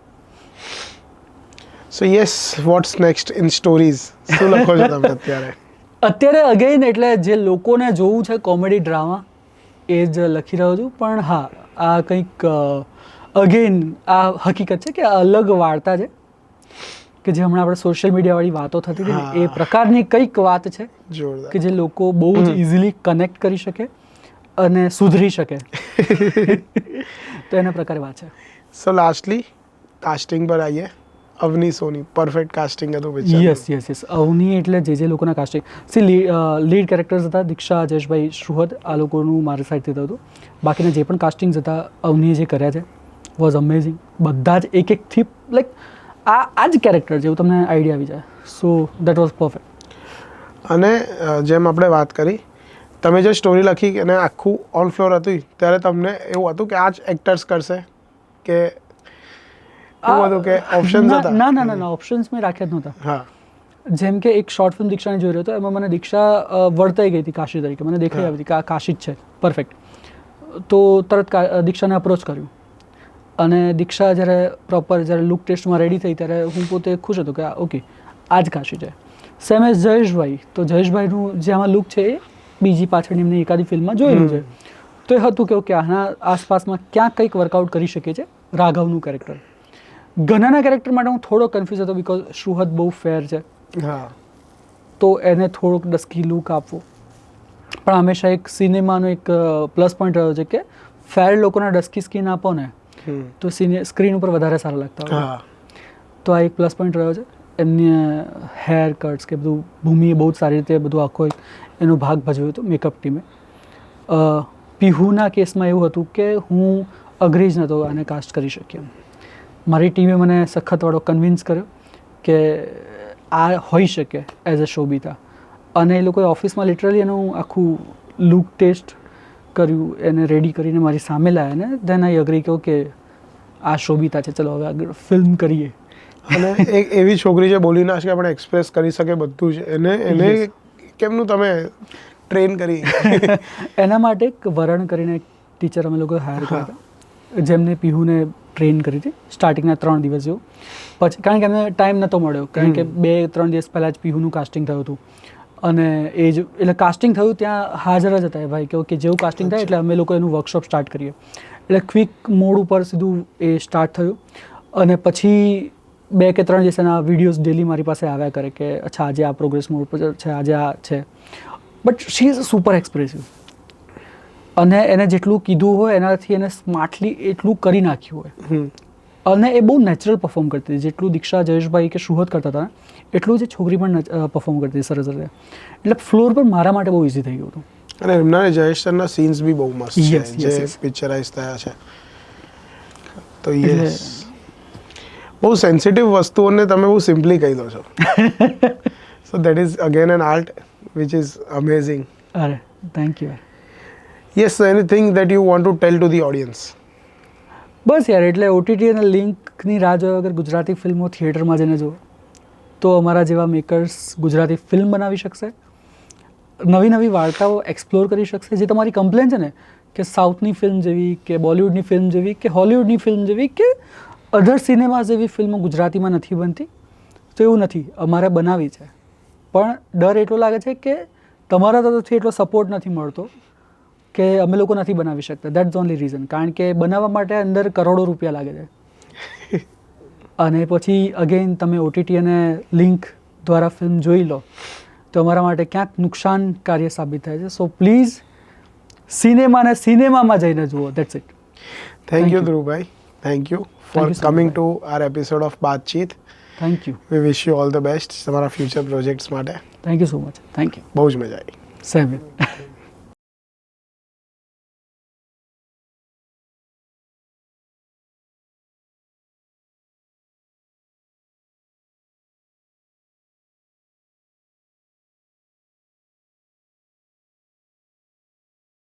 So yes, what's next in stories? શું લખો છો તમે અત્યારે? અત્યારે અગેન એટલે જે લોકોને જોવું છે કોમેડી ડ્રામા એ જ લખી રહ્યો છું. પણ હા, આ કંઈક અગેન આ હકીકત છે કે અલગ વાર્તા છે કે જે હમણાં આપણે સોશિયલ મીડિયાવાળી વાતો થતી હતી ને, એ પ્રકારની કંઈક વાત છે કે જે લોકો બહુ જ ઇઝીલી કનેક્ટ કરી શકે અને સુધરી શકે. તો એના પ્રકારે વાત છે. સો લાસ્ટલી કાસ્ટિંગ પર આવીએ. અવની સોની પરફેક્ટ કાસ્ટિંગ હતું પિક્ચર. યસ. અવની એટલે જે લોકોના કાસ્ટિંગ, લીડ કેરેક્ટર્સ હતા દીક્ષા, જયેશભાઈ, શ્રુહદ, આ લોકોનું મારી સાઈડથી થયું હતું. બાકીના જે પણ કાસ્ટિંગ્સ હતા અવનીએ જે કર્યા છે વોઝ અમેઝિંગ. બધા જ એકથી લાઈક આ જ કેરેક્ટર જેવું તમને આઈડિયા આવી જાય. So that was perfect. અને જેમ આપણે વાત કરી, તમે જે સ્ટોરી લખી અને આખું ઓન ફ્લોર હતું, ત્યારે તમને એવું હતું કે આ જ એક્ટર્સ કરશે કે એવું હતું કે ઓપ્શન્સ હતા? ના, ઓપ્શન્સ મેં રાખ્યા જ નહોતા. હા. જેમ કે એક શોર્ટ ફિલ્મ દીક્ષાને જોઈ રહ્યો હતો, એમાં મને દીક્ષા વર્તાઈ ગઈ હતી કાશી તરીકે. મને દેખાઈ આવી હતી કે આ કાશી જ છે, પરફેક્ટ. તો તરત દીક્ષાને અપ્રોચ કર્યું. અને દીક્ષા જ્યારે પ્રોપર લુક ટેસ્ટમાં રેડી થઈ ત્યારે હું પોતે ખુશ હતો કે ઓકે આ જ કાશી છે. Same as Jayeshbhai. તો જયેશભાઈનું જે આમાં લુક છે એ બીજી પાછળની એમની એકાદી ફિલ્મમાં જોયેલું છે. તો એ હતું કે ઓકે આના આસપાસમાં ક્યાંક કંઈક વર્કઆઉટ કરી શકે છે રાઘવનું કેરેક્ટર. ઘનાના કેરેક્ટર માટે હું થોડો કન્ફ્યુઝ હતો બિકોઝ શ્રુહદ બહુ ફેર છે. હા. તો એને થોડુંક ડસ્કી લુક આપવો. પણ હંમેશા એક સિનેમાનો એક પ્લસ પોઈન્ટ રહ્યો છે કે ફેર લોકોને ડસ્કી સ્કિન આપો ને તો સ્ક્રીન ઉપર વધારે સારા લાગતા હોય. તો આ એક પ્લસ પોઈન્ટ રહ્યો છે. એમની હેર કટ્સ કે બધું ભૂમિએ બહુ જ સારી રીતે બધું આખો એનો ભાગ ભજવ્યો હતો મેકઅપ ટીમે. પીહુના કેસમાં એવું હતું કે હું અગ્રી જ નહોતો આને કાસ્ટ કરી શક્યો. મારી ટીમે મને સખતવાળો કન્વિન્સ કર્યો કે આ હોઈ શકે એઝ અ શોભિતા. અને એ લોકોએ ઓફિસમાં લિટરલી એનું આખું લુક ટેસ્ટ કર્યું, એને રેડી કરીને મારી સામે લાવ્યા ને દેન આઈ અગ્રી કે ઓકે આ શોભિતા છે, ચલો હવે આગળ ફિલ્મ કરીએ. અને એક એવી છોકરી છે બોલી ના શકે પણ એક્સપ્રેસ કરી શકે બધું છે, એને કેમનું તમે ટ્રેન કરી? એના માટે એક વરણ કરીને એક ટીચર અમે લોકોએ હાયર કર્યા હતા, જેમને પીહુને ટ્રેન કરી હતી સ્ટાર્ટિંગના 3 દિવસ જેવું. પછી કારણ કે એમને ટાઈમ નહોતો મળ્યો, કારણ કે 2-3 દિવસ પહેલાં જ પીહુનું કાસ્ટિંગ થયું હતું. અને એ જ એટલે કાસ્ટિંગ થયું ત્યાં હાજર જ હતા એ ભાઈ કે ઓકે જેવું કાસ્ટિંગ થાય એટલે અમે લોકો એનું વર્કશોપ સ્ટાર્ટ કરીએ. એટલે ક્વિક મોડ ઉપર સીધું એ સ્ટાર્ટ થયું. અને પછી 2 કે 3 દિવસ એના વિડીયોઝ ડેલી મારી પાસે આવ્યા કરે કે અચ્છા આજે આ પ્રોગ્રેસ મોડ પર છે, આજે આ છે. But she is super expressive. અને એને જેટલું કીધું હોય એનાથી એને સ્માર્ટલી એટલું કરી નાખ્યું હોય. અને એ બહુ નેચરલ પરફોર્મ કરતી હતી. જેટલું દીક્ષા, જયેશભાઈ કે શ્રુહદ કરતા હતા એટલું જ છોકરી પણ પરફોર્મ કરતી હતી સરસ રીતે. એટલે ફ્લોર પર મારા માટે બહુ ઇઝી થઈ ગયું હતું. અને એમના જયેશ સરના સીન્સ બી બહુ મસ્ત છે જે પિક્ચરાઇઝ થયા છે. તો યસ, બહુ સેન્સિટિવ વસ્તુઓને તમે બહુ સિમ્પલી કહી દો છો. So that is again an art which is amazing. અરે thank you. Yes anything that you want to tell to the audience? બસ યાર, એટલે ઓટીટી અને લિંકની રાહ જોયા વગર ગુજરાતી ફિલ્મો થિયેટરમાં જઈને જુઓ તો અમારા જેવા મેકર્સ ગુજરાતી ફિલ્મ બનાવી શકશે, નવી નવી વાર્તાઓ એક્સપ્લોર કરી શકશે. જે તમારી કમ્પ્લેન છે ને કે સાઉથની ફિલ્મ જેવી કે બોલિવૂડની ફિલ્મ જેવી કે હોલિવૂડની ફિલ્મ જેવી કે અધર સિનેમા જેવી ફિલ્મો ગુજરાતીમાં નથી બનતી, તો એવું નથી, અમારે બનાવી છે. પણ ડર એટલો લાગે છે કે તમારા તરફથી એટલો સપોર્ટ નથી મળતો કે અમે લોકો નથી બનાવી શકતા. That's only reason. કારણ કે બનાવવા માટે અંદર કરોડો રૂપિયા લાગે છે અને પછી અગેન તમે ઓટીટી અને લિંક દ્વારા ફિલ્મ જોઈ લો તો અમારા માટે ક્યાંક નુકસાનકાર્ય સાબિત થાય છે. સો પ્લીઝ સિનેમાને સિનેમામાં જઈને જુઓ. That's it. થેન્ક યુ ધ્રુવભાઈ, thank you for Thank you so coming much. To our episode of Baatcheet. Thank you. We wish you all the best તમારા ફ્યુચર પ્રોજેક્ટ્સ માટે. Thank you so much. Thank you. બહુ જ મજા આવી. Same.